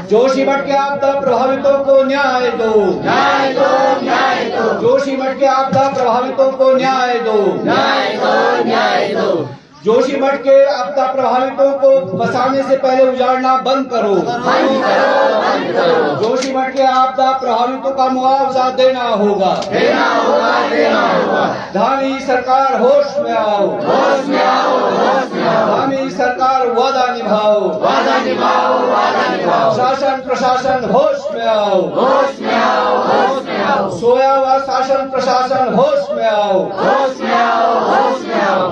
जोशीमठ के आपदा प्रभावितों को न्याय दो, न्याय दो, न्याय दो, जोशीमठ के आपदा प्रभावितों को न्याय दो, न्याय दो, न्याय दो, जोशीमठ के आपदा प्रभावितों को बसाने से पहले उजाड़ना बंद करो, बंद करो, बंद करो, जोशीमठ के आपदा प्रभावितों का मुआवजा देना होगा, देना होगा, देना होगा, धामी सरकार होश में आओ, होश में आओ, होश में आओ, धामी सरकार वादा निभाओ, वादा निभाओ, वादा निभाओ, शासन प्रशासन होश में आओ, होश में आओ, होश में आओ, सोया हुआ शासन प्रशासन होश में आओ। होश में आओ, होश में आओ।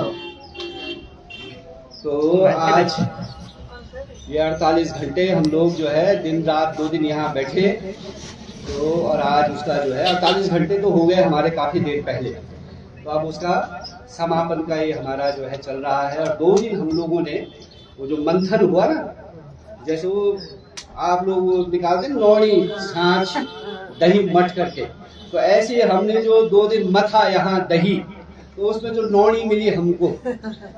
तो आज ये 48 घंटे हम लोग जो है दिन रात 2 दिन यहाँ बैठे, तो और आज उसका जो है 48 घंटे तो हो गए हमारे काफी देर पहले, तो अब उसका समापन का ये हमारा जो है चल रहा है। और 2 दिन हम लोगों ने वो जो मंथन हुआ ना, जैसे वो आप लोग निकालते नौड़ी छाछ दही मठ करके, तो ऐसे हमने जो 2 दिन मथा यहाँ दही, तो उसमें जो नौड़ी मिली हमको,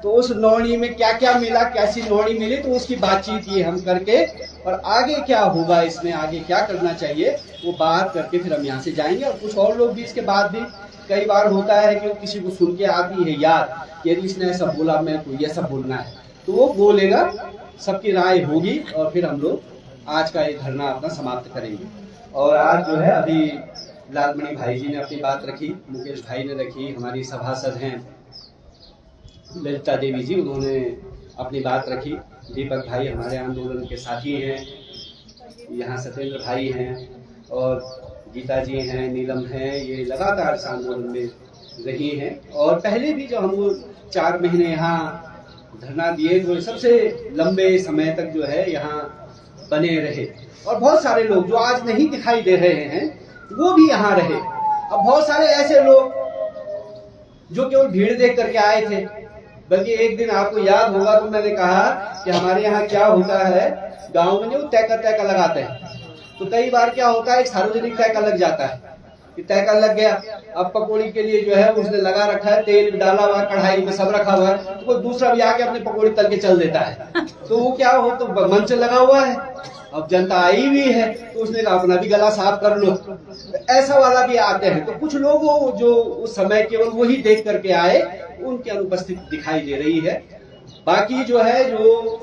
तो उस नौड़ी में क्या क्या मिला, कैसी नौड़ी मिली, तो उसकी बातचीत ये हम करके और आगे क्या होगा, इसमें आगे क्या करना चाहिए वो बात करके फिर हम यहाँ से जाएंगे। और कुछ और लोग भी इसके बाद भी कई बार होता है कि किसी को सुन के आती है याद कि यदि इसने ऐसा बोला मेरे को ये सब बोलना है, तो वो बोलेगा, सबकी राय होगी और फिर हम लोग आज का ये धरना अपना समाप्त करेंगे। और आज जो है अभी लालमणि भाई जी ने अपनी बात रखी, मुकेश भाई ने रखी, हमारी सभासद हैं ललिता देवी जी, उन्होंने अपनी बात रखी, दीपक भाई हमारे आंदोलन के साथी हैं, यहाँ सत्येंद्र भाई हैं और गीता जी हैं, नीलम हैं, ये लगातार इस आंदोलन में रही हैं। और पहले भी जब हम वो 4 महीने यहाँ धरना दिए तो सबसे लंबे समय तक जो है यहाँ बने रहे। और बहुत सारे लोग जो आज नहीं दिखाई दे रहे हैं वो भी यहाँ रहे। अब बहुत सारे ऐसे लोग जो केवल भीड़ देख करके आए थे, बल्कि एक दिन आपको याद होगा तो मैंने कहा कि हमारे यहाँ क्या होता है, गांव में जो तैका लगाते हैं, तो कई बार क्या होता है एक सार्वजनिक तैका लग जाता है कि तैका लग गया, अब पकौड़ी के लिए जो है उसने लगा रखा है, तेल डाला हुआ कढ़ाई में सब रखा हुआ है, तो कोई दूसरा भी आके अपनी पकौड़ी तल के चल देता है, तो वो क्या हो, तो मंच लगा हुआ है, अब जनता आई हुई है तो उसने कहा अपना भी गला साफ कर लो, ऐसा वाला भी आते हैं। तो कुछ लोग जो उस समय केवल वही देख करके आए उनकी अनुपस्थिति दिखाई दे रही है। बाकी जो है जो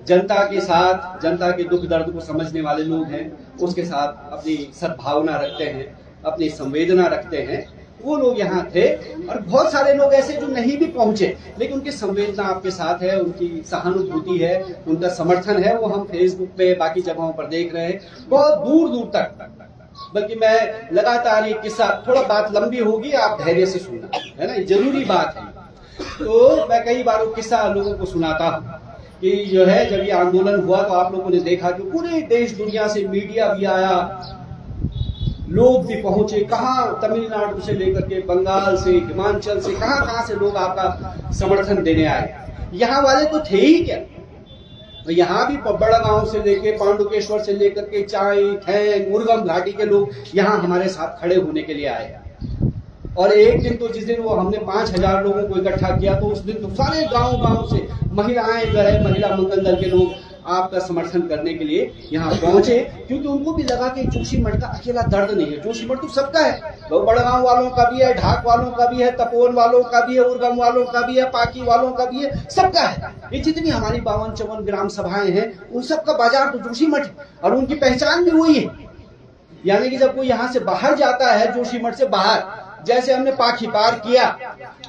जनता के साथ, जनता के दुख दर्द को समझने वाले लोग हैं, उसके साथ अपनी सद्भावना रखते हैं, अपनी संवेदना रखते हैं, वो लोग यहाँ थे। और बहुत सारे लोग ऐसे जो नहीं भी पहुंचे लेकिन उनकी संवेदना आपके साथ है, उनकी सहानुभूति है, उनका समर्थन है, वो हम फेसबुक पे बाकी जगहों पर देख रहे हैं बहुत दूर दूर तक। बल्कि मैं लगातार ये किस्सा, थोड़ा बात लंबी होगी, आप धैर्य से सुनना, है ना, ये जरूरी बात है। तो मैं कई बार वो किस्सा लोगों को सुनाता हूँ कि जो है जब ये आंदोलन हुआ तो आप लोगों ने देखा कि पूरे देश दुनिया से मीडिया भी आया, लोग भी पहुंचे, कहाँ तमिलनाडु से लेकर के बंगाल से, हिमाचल से, कहाँ से लोग आपका समर्थन देने आए। यहाँ वाले तो थे ही क्या, तो यहाँ भी बड़ा गांव से लेके पांडुकेश्वर से लेकर के चाई, थैंग, उर्गम घाटी के लोग यहाँ हमारे साथ खड़े होने के लिए आए। और एक दिन तो जिस दिन वो हमने 5000 लोगों को इकट्ठा किया, तो उस दिन तो सारे गांव से महिलाएं जो है, महिला मंगल दल के लोग आपका समर्थन करने के लिए यहाँ पहुंचे, क्योंकि उनको भी लगा कि जोशीमठ का अकेला दर्द नहीं है, जोशीमठ तो सबका है, बड़गांव वालों का भी है, ढाक वालों का भी है, तपोवन वालों का भी है, उर्गम वालों का भी है, पाकी वालों का भी है, सबका है। ये जितनी हमारी 52-54 ग्राम सभाएं हैं उन सबका बाजार तो जोशीमठ है और उनकी पहचान भी वही है। यानी कि जब कोई यहाँ से बाहर जाता है, जोशीमठ से बाहर, जैसे हमने पाखी पार किया,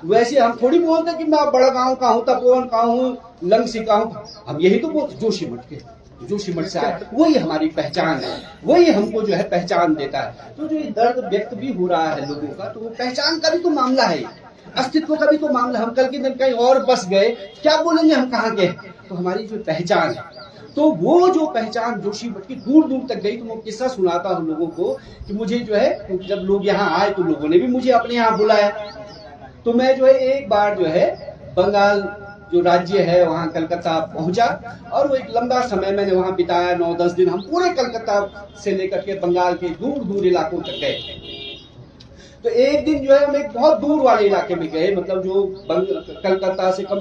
वैसे हम थोड़ी बोलते कि मैं बड़गांव का हूँ, तपोवन का हूँ, लंगसी का हूँ, हम यही तो बोलते जोशीमठ के, जोशीमठ से आए, वही हमारी पहचान है, वही हमको जो है पहचान देता है। तो जो ये दर्द व्यक्त भी हो रहा है लोगों का, तो वो पहचान का भी तो मामला है, अस्तित्व का भी तो मामला। हम कल के दिन कहीं और बस गए, क्या बोलेंगे हम कहाँ गए, तो हमारी जो पहचान है, तो वो जो पहचान जोशीमठ की दूर दूर तक गई। तो मैं किस्सा सुनाता हूँ लोगों को कि मुझे जो है, जब लोग यहाँ आए तो लोगों ने भी मुझे अपने यहाँ बुलाया, तो मैं जो है एक बार जो है बंगाल जो राज्य है वहाँ कलकत्ता पहुंचा, और वो एक लंबा समय मैंने वहाँ बिताया, 9-10 दिन हम पूरे कलकत्ता से लेकर के बंगाल के दूर दूर इलाकों तक गए। तो एक दिन जो है हम एक बहुत दूर वाले इलाके में गए, मतलब जो कलकत्ता से कम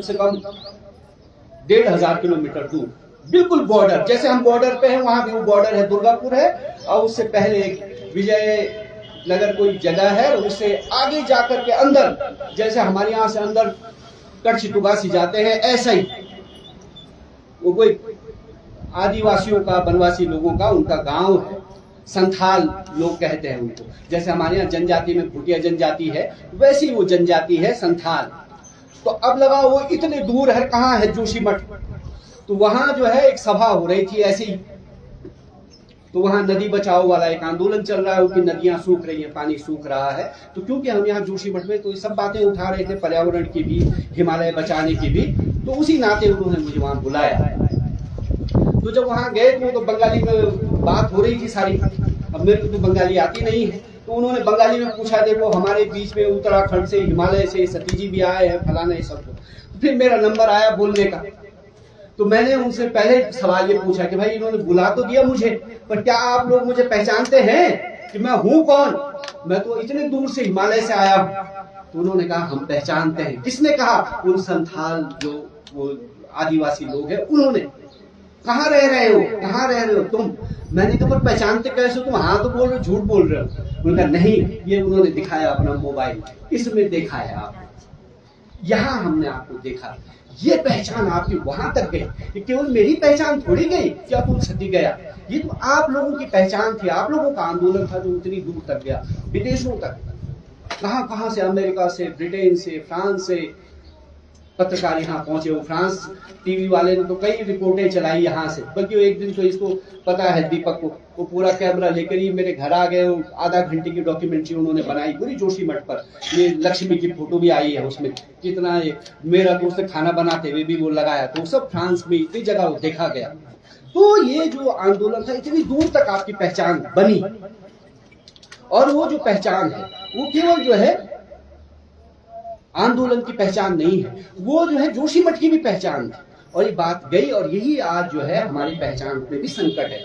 1500 किलोमीटर दूर, बिल्कुल बॉर्डर, जैसे हम बॉर्डर पे हैं वहां भी वो बॉर्डर है, दुर्गापुर है, और उससे पहले एक विजय नगर कोई जगह है, और उससे आगे जाकर के अंदर, जैसे हमारे यहाँ से अंदर कच्छटुगासी जाते हैं, ऐसा ही वो कोई आदिवासियों का, वनवासी लोगों का उनका गांव है, संथाल लोग कहते हैं उनको। जैसे हमारे यहाँ जनजाति में भूटिया जनजाति है, वैसी वो जनजाति है संथाल। तो अब लगा वो इतने दूर है, कहाँ है जोशीमठ, तो वहां जो है एक सभा हो रही थी ऐसी, तो वहां नदी बचाओ वाला एक आंदोलन चल रहा है कि नदियां सूख रही हैं, पानी सूख रहा है। तो क्योंकि हम यहाँ जोशीमठ में तो ये सब बातें उठा रहे थे, पर्यावरण की भी, हिमालय बचाने की भी, तो उसी नाते उन्होंने मुझे वहां बुलाया। तो जब वहां गए तो बंगाली में बात हो रही थी सारी, अब मेरे को तो बंगाली आती नहीं है, तो उन्होंने बंगाली में पूछा, देखो हमारे बीच में उत्तराखंड से, हिमालय से सती जी भी आए हैं, फलाना ये सब। तो फिर मेरा नंबर आया बोलने का, तो मैंने उनसे पहले सवाल ये पूछा कि भाई इन्होंने बुला तो दिया मुझे, पर क्या आप लोग मुझे पहचानते हैं कि मैं हूं कौन, मैं तो इतने दूर से हिमालय से आया हूं। तो उन्होंने कहा हम पहचानते हैं। किसने कहा? उन संथाल जो वो आदिवासी लोग हैं उन्होंने। कहाँ रह रहे हो, कहाँ रह रहे हो तुम? मैंने कहा पर पहचानते कैसे तुम? हाँ तो बोल रहे हो, झूठ बोल रहे हो। उन्होंने कहा नहीं, ये उन्होंने दिखाया अपना मोबाइल, इसमें देखा है आपने, यहाँ हमने आपको देखा, ये पहचान आपकी वहां तक गई। ये केवल मेरी पहचान थोड़ी गई क्या तुम सती गया, ये तो आप लोगों की पहचान थी, आप लोगों का आंदोलन था जो उतनी दूर तक गया, विदेशों तक। कहाँ कहाँ से, अमेरिका से, ब्रिटेन से, फ्रांस से पत्रकार यहाँ पहुंचे। वो फ्रांस टीवी वाले ने तो कई रिपोर्टें चलाई यहाँ से, बल्कि वो एक दिन तो इसको पता है दीपक को, वो पूरा कैमरा लेकर ही मेरे घर आ गए। आधा घंटे की डॉक्यूमेंट्री उन्होंने बनाई पूरी जोशीमठ पर। ये लक्ष्मी की फोटो भी आई है उसमें, कितना ये मेरा दोस्त खाना बनाते हुए भी वो लगाया, तो सब फ्रांस में इतनी जगह वो देखा गया। तो ये जो आंदोलन था, इतनी दूर तक आपकी पहचान बनी, और वो जो पहचान है वो केवल जो है आंदोलन की पहचान नहीं है, वो जो है जोशीमठ की भी पहचान थी, और ये बात गई, और यही आज जो है हमारी पहचान में भी संकट है।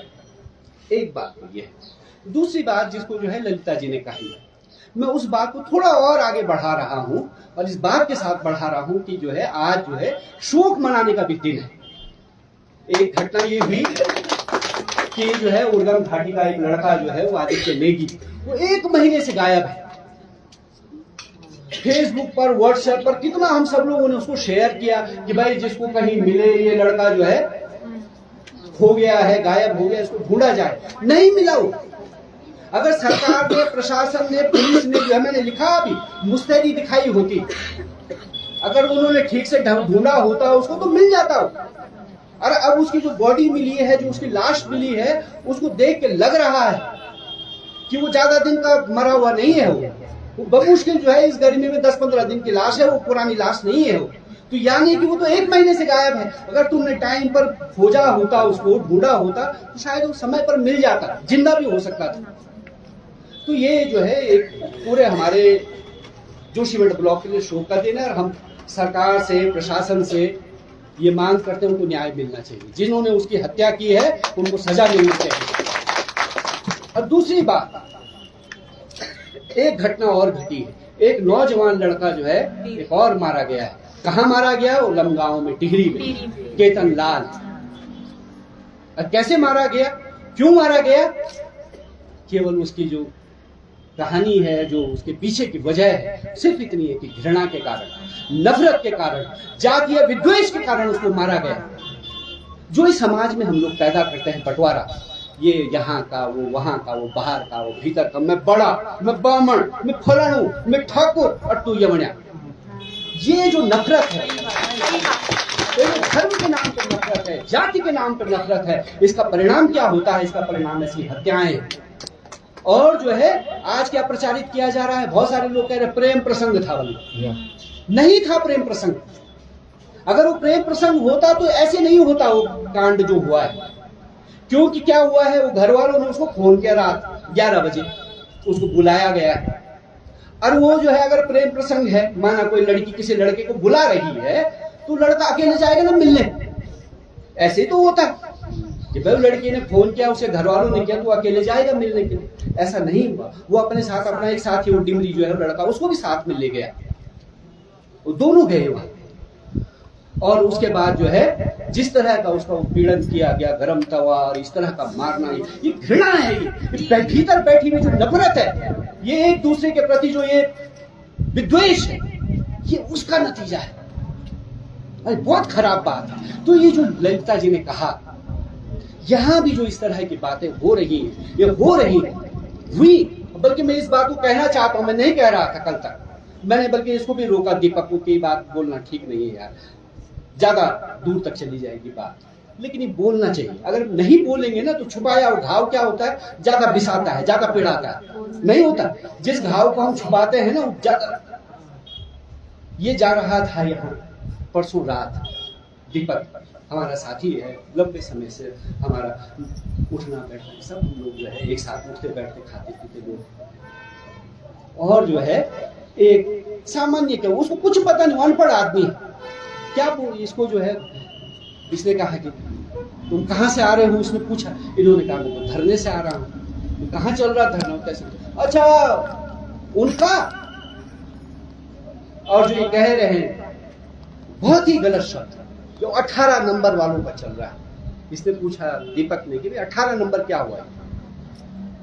एक बात तो ये है। दूसरी बात जिसको जो है ललिता जी ने कही, मैं उस बात को थोड़ा और आगे बढ़ा रहा हूं, और इस बात के साथ बढ़ा रहा हूं कि जो है आज जो है शोक मनाने का भी दिन है। एक घटना ये हुई कि जो है उर्गम घाटी का एक लड़का जो है वो आदित्य नेगी, वो 1 महीने से गायब है। फेसबुक पर, व्हाट्सएप पर कितना हम सब लोगों ने उसको शेयर किया कि भाई जिसको कहीं मिले ये लड़का जो है खो गया है, गायब हो गया, इसको ढूंढा जाए। नहीं मिला वो। अगर सरकार ने, प्रशासन ने, पुलिस ने जो है, मैंने लिखा अभी, मुस्तैदी दिखाई होती, अगर उन्होंने ठीक से ढूंढा होता उसको तो मिल जाता। अरे अब उसकी जो बॉडी मिली है, जो उसकी लाश मिली है, उसको देख के लग रहा है कि वो ज्यादा दिन का मरा हुआ नहीं है। वो बमुश्किल जो है इस गर्मी में 10-15 दिन की लाश है, वो पुरानी लाश नहीं है। वो तो यानी कि वो तो 1 महीने से गायब है। अगर तुमने टाइम पर खोजा होता, उसको ढूंढा होता, तो शायद वो समय पर मिल जाता, जिंदा भी हो सकता था। तो ये जो है एक पूरे हमारे जोशीमठ ब्लॉक के लिए शोक का दिन है, और हम सरकार से, प्रशासन से ये मांग करते हैं उनको न्याय मिलना चाहिए। जिन्होंने उसकी हत्या की है उनको सजा मिलनी चाहिए। और दूसरी बात, एक घटना और घटी है। एक नौजवान लड़का जो है एक और मारा गया है। कहाँ मारा गया? वो लमगांव में, टिहरी में, केतन लाल। और कैसे मारा गया, क्यों मारा गया? केवल उसकी जो कहानी है, जो उसके पीछे की वजह है, सिर्फ इतनी है कि घृणा के कारण, नफरत के कारण, जातीय विद्वेष के कारण उसको मारा गया। जो इस समाज में हम लोग पैदा करते हैं बंटवारा, ये यहाँ का, वो वहां का, वो बाहर का, वो भीतर का, मैं बड़ा, मैं ब्राह्मण, मैं फलाणु, मैं ठाकुर और तू यमनिया, ये जो नफरत है, धर्म के नाम पर नफरत है, जाति के नाम पर नफरत है, इसका परिणाम क्या होता है? इसका परिणाम ऐसी हत्याएं। और जो है आज क्या प्रचारित किया जा रहा है, बहुत सारे लोग कह रहे प्रेम प्रसंग था, नहीं था प्रेम प्रसंग। अगर वो प्रेम प्रसंग होता तो ऐसे नहीं होता वो कांड जो हुआ है। क्योंकि क्या हुआ है, वो घर वालों ने उसको फोन किया रात 11 बजे, उसको बुलाया गया है। और वो जो है अगर प्रेम प्रसंग है, माना कोई लड़की किसी लड़के को बुला रही है, तो लड़का अकेले जाएगा ना मिलने? ऐसे तो होता कि भाई लड़की ने फोन किया, उसे घर वालों ने किया, तो अकेले जाएगा मिलने के लिए। ऐसा नहीं हुआ। वो अपने साथ अपना एक साथी, वो डिमरी जो है लड़का, उसको भी साथ में ले गया, वो दोनों गए वहां। और उसके बाद जो है जिस तरह का उसका उत्पीड़न किया गया, गरम तवा और इस तरह का मारना, ये घृणा है, ये भीतर बैठी हुई जो नफरत है, ये एक दूसरे के प्रति जो ये विद्वेष है, ये उसका नतीजा है। अरे बहुत खराब बात है। तो ये जो ललिता जी ने कहा, यहां भी जो इस तरह की बातें हो रही हैं, ये हो रही हुई, बल्कि मैं इस बात को कहना चाहता हूं, मैं नहीं कह रहा था कल तक, मैंने बल्कि इसको भी रोका, दीपक को की बात बोलना ठीक नहीं है यार, ज्यादा दूर तक चली जाएगी बात, लेकिन ये बोलना चाहिए। अगर नहीं बोलेंगे ना तो छुपाया घाव क्या होता है, ज्यादा बिसाता है, ज्यादा पिड़ाता है, नहीं होता। जिस घाव को हम छुपाते हैं ना वो ज्यादा। ये जा रहा था यहाँ परसों रात, दीपक हमारा साथी है, लंबे समय से हमारा उठना बैठना सब हम लोग जो है एक साथ उठते बैठते खाते पीते लोग, और जो है एक सामान्य क्या, उसको कुछ पता नहीं, अनपढ़ आदमी क्या वो, इसको जो है इसने कहा कि तुम कहाँ से आ रहे हो, उसने पूछा, इन्होंने कहा मैं तो धरने से आ रहा हूँ। कहाँ चल रहा धरना, कैसे, अच्छा उनका, और जो ये कह रहे हैं बहुत ही गलत शब्द जो 18 नंबर वालों का चल रहा है। इसने पूछा दीपक ने कि 18 नंबर क्या हुआ है,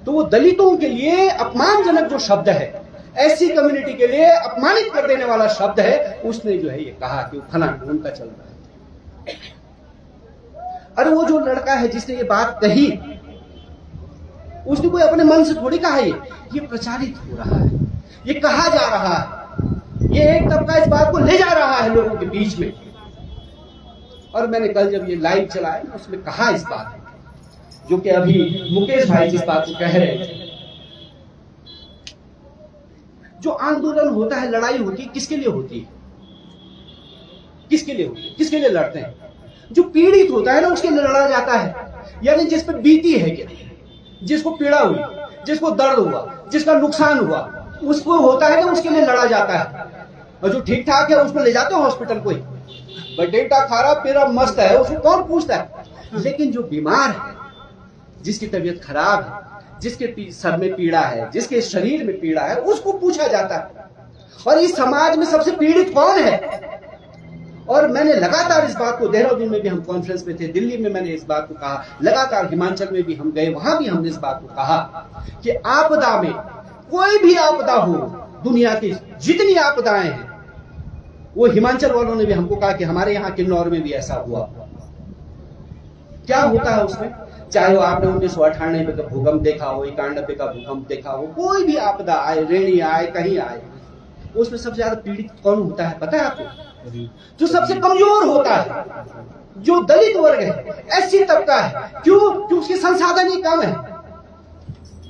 तो वो दलितों के लिए अपमानजनक जो शब्द है, ऐसी कम्युनिटी के लिए अपमानित कर देने वाला शब्द है, उसने जो है ये कहा कि फला उनका चल रहा है। अरे वो जो लड़का है जिसने ये बात कही, उसने कोई अपने मन से थोड़ी कहा, ये प्रचारित हो रहा है, ये कहा जा रहा है, ये एक तबका इस बात को ले जा रहा है लोगों के बीच में। और मैंने कल जब ये लाइव चलाया ना, उसमें कहा इस बात, जो कि अभी मुकेश भाई जिस बात को कह रहे थे, जो आंदोलन होता है, लड़ाई होती है, किसके लिए होती है, किसके लिए होती है, किसके लिए लड़ते हैं? जो पीड़ित होता है ना उसके लिए लड़ा जाता है, यानी जिस पे बीती है, जिसको पीड़ा हुई, जिसको दर्द हुआ, जिसका नुकसान हुआ, उसको होता है ना, उसके लिए लड़ा जाता है। और जो ठीक ठाक है उसको ले जाते हो हॉस्पिटल, कोई भाई ठीक ठाक खा रहा पीरा मस्त है, उसको कौन पूछता है। लेकिन जो बीमार है, जिसकी तबीयत खराब है, जिसके सर में पीड़ा है, जिसके शरीर में पीड़ा है, उसको पूछा जाता है। और इस समाज में सबसे पीड़ित कौन है? और मैंने लगातार इस बात को, देहरादून में भी हम कॉन्फ्रेंस में थे, दिल्ली में मैंने इस बात को कहा, लगातार हिमाचल में भी हम गए, वहां भी हमने इस बात को कहा कि आपदा में, कोई भी आपदा हो, दुनिया की जितनी आपदाएं हैं, वो हिमाचल वालों ने भी हमको कहा कि हमारे यहाँ किन्नौर में भी ऐसा हुआ। क्या होता है उसमें, चाहे वो आपने 1998 का भूकंप देखा हो, 91 का भूकंप देखा हो, कोई भी आपदा आए, रेणी आए, कहीं आए, उसमें सबसे ज्यादा पीड़ित कौन होता है पता है आपको? जो सबसे कमजोर होता है, जो दलित वर्ग है, एससी तबका है। क्यों? क्योंकि उसके संसाधन ही कम है,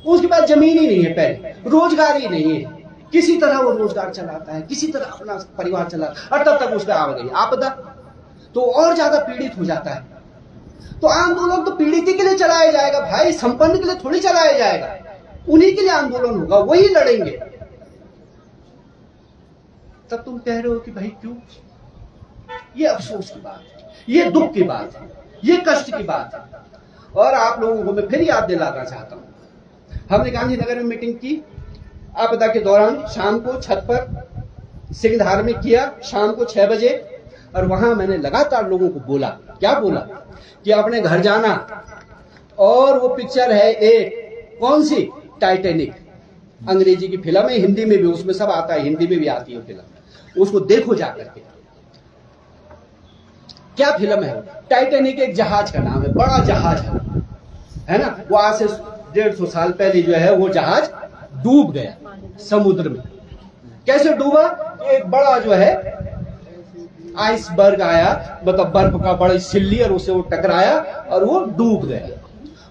उसके पास जमीन ही नहीं है, पहले रोजगार ही नहीं है, किसी तरह वो रोजगार चलाता है, किसी तरह अपना परिवार चलाता है, और तब तक उसका आ गई आपदा, तो और ज्यादा पीड़ित हो जाता है। तो आंदोलन तो पीड़ित के लिए चलाया जाएगा भाई, संपन्न के लिए थोड़ी चलाया जाएगा, उन्हीं के लिए आंदोलन होगा, वही लड़ेंगे। तब तुम कह रहे हो कि भाई क्यों? ये अफसोस की बात है, ये दुख की बात है, ये कष्ट की बात है। और आप लोगों को मैं फिर याद दिलाना चाहता हूं, हमने गांधीनगर में मीटिंग की आपदा के दौरान, शाम को छत पर सिंहधार में किया, शाम को 6 बजे, और वहां मैंने लगातार लोगों को बोला, क्या बोला कि अपने घर जाना, और वो पिक्चर है एक, कौन सी, टाइटैनिक, अंग्रेजी की फिल्म है, हिंदी में भी उसमें सब आता है, हिंदी में भी आती है फिल्म, उसको देखो जाकर के। क्या फिल्म है? टाइटैनिक एक जहाज का नाम है, बड़ा जहाज है ना, वो आज से 150 साल पहले जो है वो जहाज डूब गया समुद्र में। कैसे डूबा? एक बड़ा जो है आइसबर्ग आया, मतलब बर्फ का बड़ी सिल्ली, और उसे वो टकराया और वो डूब गया।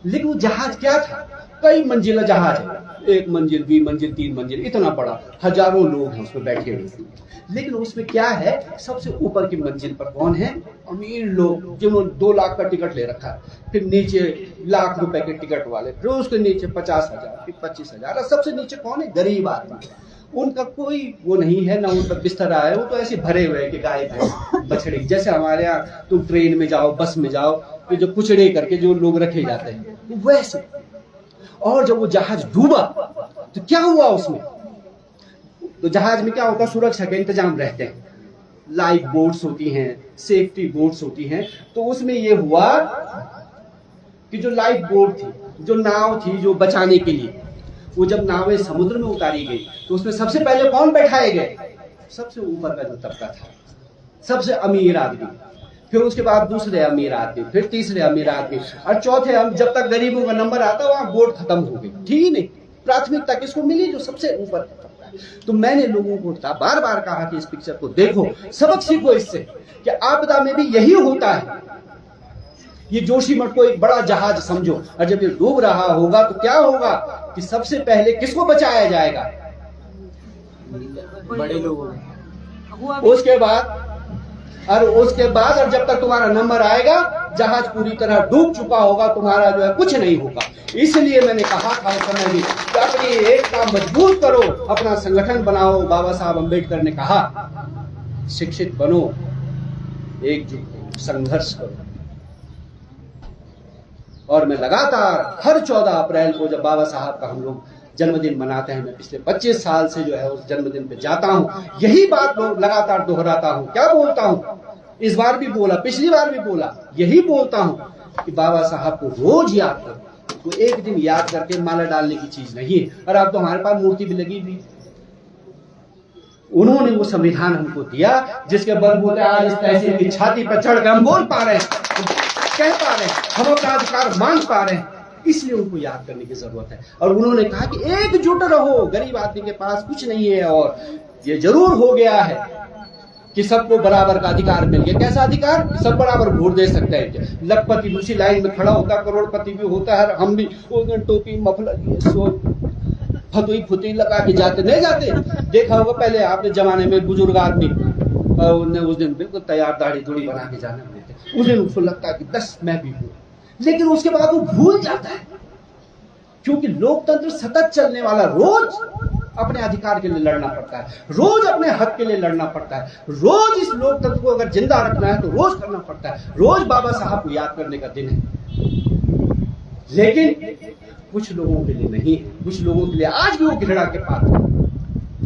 लेकिन वो जहाज क्या था? कई मंजिला जहाज है, 1 मंजिल, 2 मंजिल, 3 मंजिल, इतना बड़ा, हजारों लोग हैं उसमें बैठे हुए। लेकिन उसमें क्या है, सबसे ऊपर की मंजिल पर कौन है? अमीर लोग, जिन्होंने 2 लाख का टिकट ले रखा है, फिर नीचे लाख रुपए के टिकट वाले, फिर उसके नीचे 50,000, फिर 25,000, और सबसे नीचे कौन है? गरीब आदमी। उनका कोई वो नहीं है, ना उन पर बिस्तरा है, वो तो ऐसे भरे हुए हैं कि गाय भैंस बछड़ी, जैसे हमारे यहाँ तुम ट्रेन में जाओ, बस में जाओ, तो जो कुचड़े करके जो लोग रखे जाते हैं, वैसे। और जब वो जहाज डूबा तो क्या हुआ उसमें? तो जहाज में क्या होता है, सुरक्षा के इंतजाम रहते हैं, लाइफ बोट्स होती हैं, सेफ्टी बोट्स होती हैं, तो उसमें ये हुआ कि जो लाइफ बोट थी, जो नाव थी जो बचाने के लिए, वो जब नावें समुद्र में उतारी गई तो उसमें सबसे पहले कौन बैठाए गए? सबसे ऊपर का जो तबका था, सबसे अमीर आदमी, फिर उसके बाद दूसरे अमीर आदमी, फिर तीसरे अमीर आदमी, और चौथे जब तक गरीबों का नंबर आता वहां बोट खत्म हो गई। ठीक नहीं, प्राथमिकता किसको मिली? जो सबसे ऊपर तबका है। तो मैंने लोगों को बार बार कहा कि इस पिक्चर को देखो, सबक सीखो इससे कि आपदा में भी यही होता है। ये जोशीमठ को एक बड़ा जहाज समझो, और जब ये डूब रहा होगा तो क्या होगा कि सबसे पहले किसको बचाया जाएगा? बड़े लोगों उसके बाद और जब तक तुम्हारा नंबर आएगा जहाज पूरी तरह डूब चुका होगा, तुम्हारा जो है कुछ नहीं होगा। इसलिए मैंने कहा था उस समय भी कि अपनी एकता मजबूत करो, अपना संगठन बनाओ। बाबा साहब अम्बेडकर ने कहा शिक्षित बनो, एकजुट संघर्ष करो। और मैं लगातार हर 14 अप्रैल को जब बाबा साहब का हम लोग जन्मदिन मनाते हैं, मैं पिछले 25 साल से जो है उस जन्मदिन पे जाता हूं, यही बात लगातार दोहराता हूं। क्या बोलता हूं? इस बार भी बोला, पिछली बार भी बोला, यही बोलता हूं कि बाबा साहब को रोज याद करो। वो एक दिन याद करके माला डालने की चीज नहीं है। और अब तो हमारे पास मूर्ति भी लगी हुई। उन्होंने वो संविधान हमको दिया जिसके बलबूते आज इस तहसील की छाती पर चढ़ कर हम बोल पा रहे हैं, कह पा रहे हैं, हम अपना अधिकार मांग पा रहे हैं। इसलिए उनको याद करने की जरूरत है। और उन्होंने कहा कि एकजुट रहो, गरीब आदमी के पास कुछ नहीं है। और ये जरूर हो गया है कि सबको बराबर का अधिकार मिल गया। कैसा अधिकार? सब बराबर वोट दे सकते हैं। लखपति दूसरी लाइन में खड़ा होता, करोड़पति भी होता है, हम भी टोपी मफलर फतुई फुतुई लगा के जाते नहीं जाते? देखा होगा पहले आपने जमाने में बुजुर्ग आदमी उस दिन बिल्कुल तैयार दाढ़ी धूड़ी बना के जाना पड़ते। उस दिन उसको लगता है कि 10 मैं भी हूं, लेकिन उसके बाद वो भूल जाता है, क्योंकि लोकतंत्र सतत चलने वाला, रोज अपने अधिकार के लिए लड़ना पड़ता है, रोज अपने हक के लिए लड़ना पड़ता है, रोज इस लोकतंत्र को अगर जिंदा रखना है तो रोज करना पड़ता है। रोज बाबा साहब को याद करने का दिन है। लेकिन कुछ लोगों के लिए नहीं है, कुछ लोगों के लिए आज भी वो घृणा के पात्र है,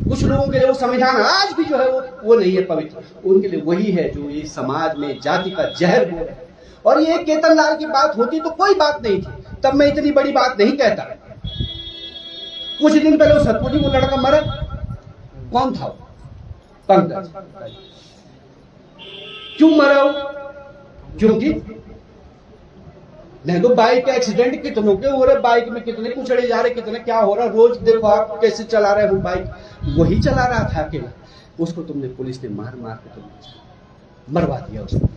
कुछ लोगों के लिए वो संविधान आज भी जो है वो नहीं है पवित्र। उनके लिए वही है जो ये समाज में जाति का जहर बोल है। और ये केतन लाल की बात होती तो कोई बात नहीं थी, तब मैं इतनी बड़ी बात नहीं कहता। कुछ दिन पहले वो सतपुड़ी वो लड़का मरा, कौन था? पंकज। क्यों मरा वो? क्योंकि नहीं तो बाइक का एक्सीडेंट कितनों के हो रहे, बाइक में कितने कुचड़े जा रहे, कितने क्या हो रहा। रोज देखो आप कैसे चला रहे हो बाइक, वही चला रहा था अकेला, उसको तुमने पुलिस ने मार मार के तुमने मरवा दिया। उसको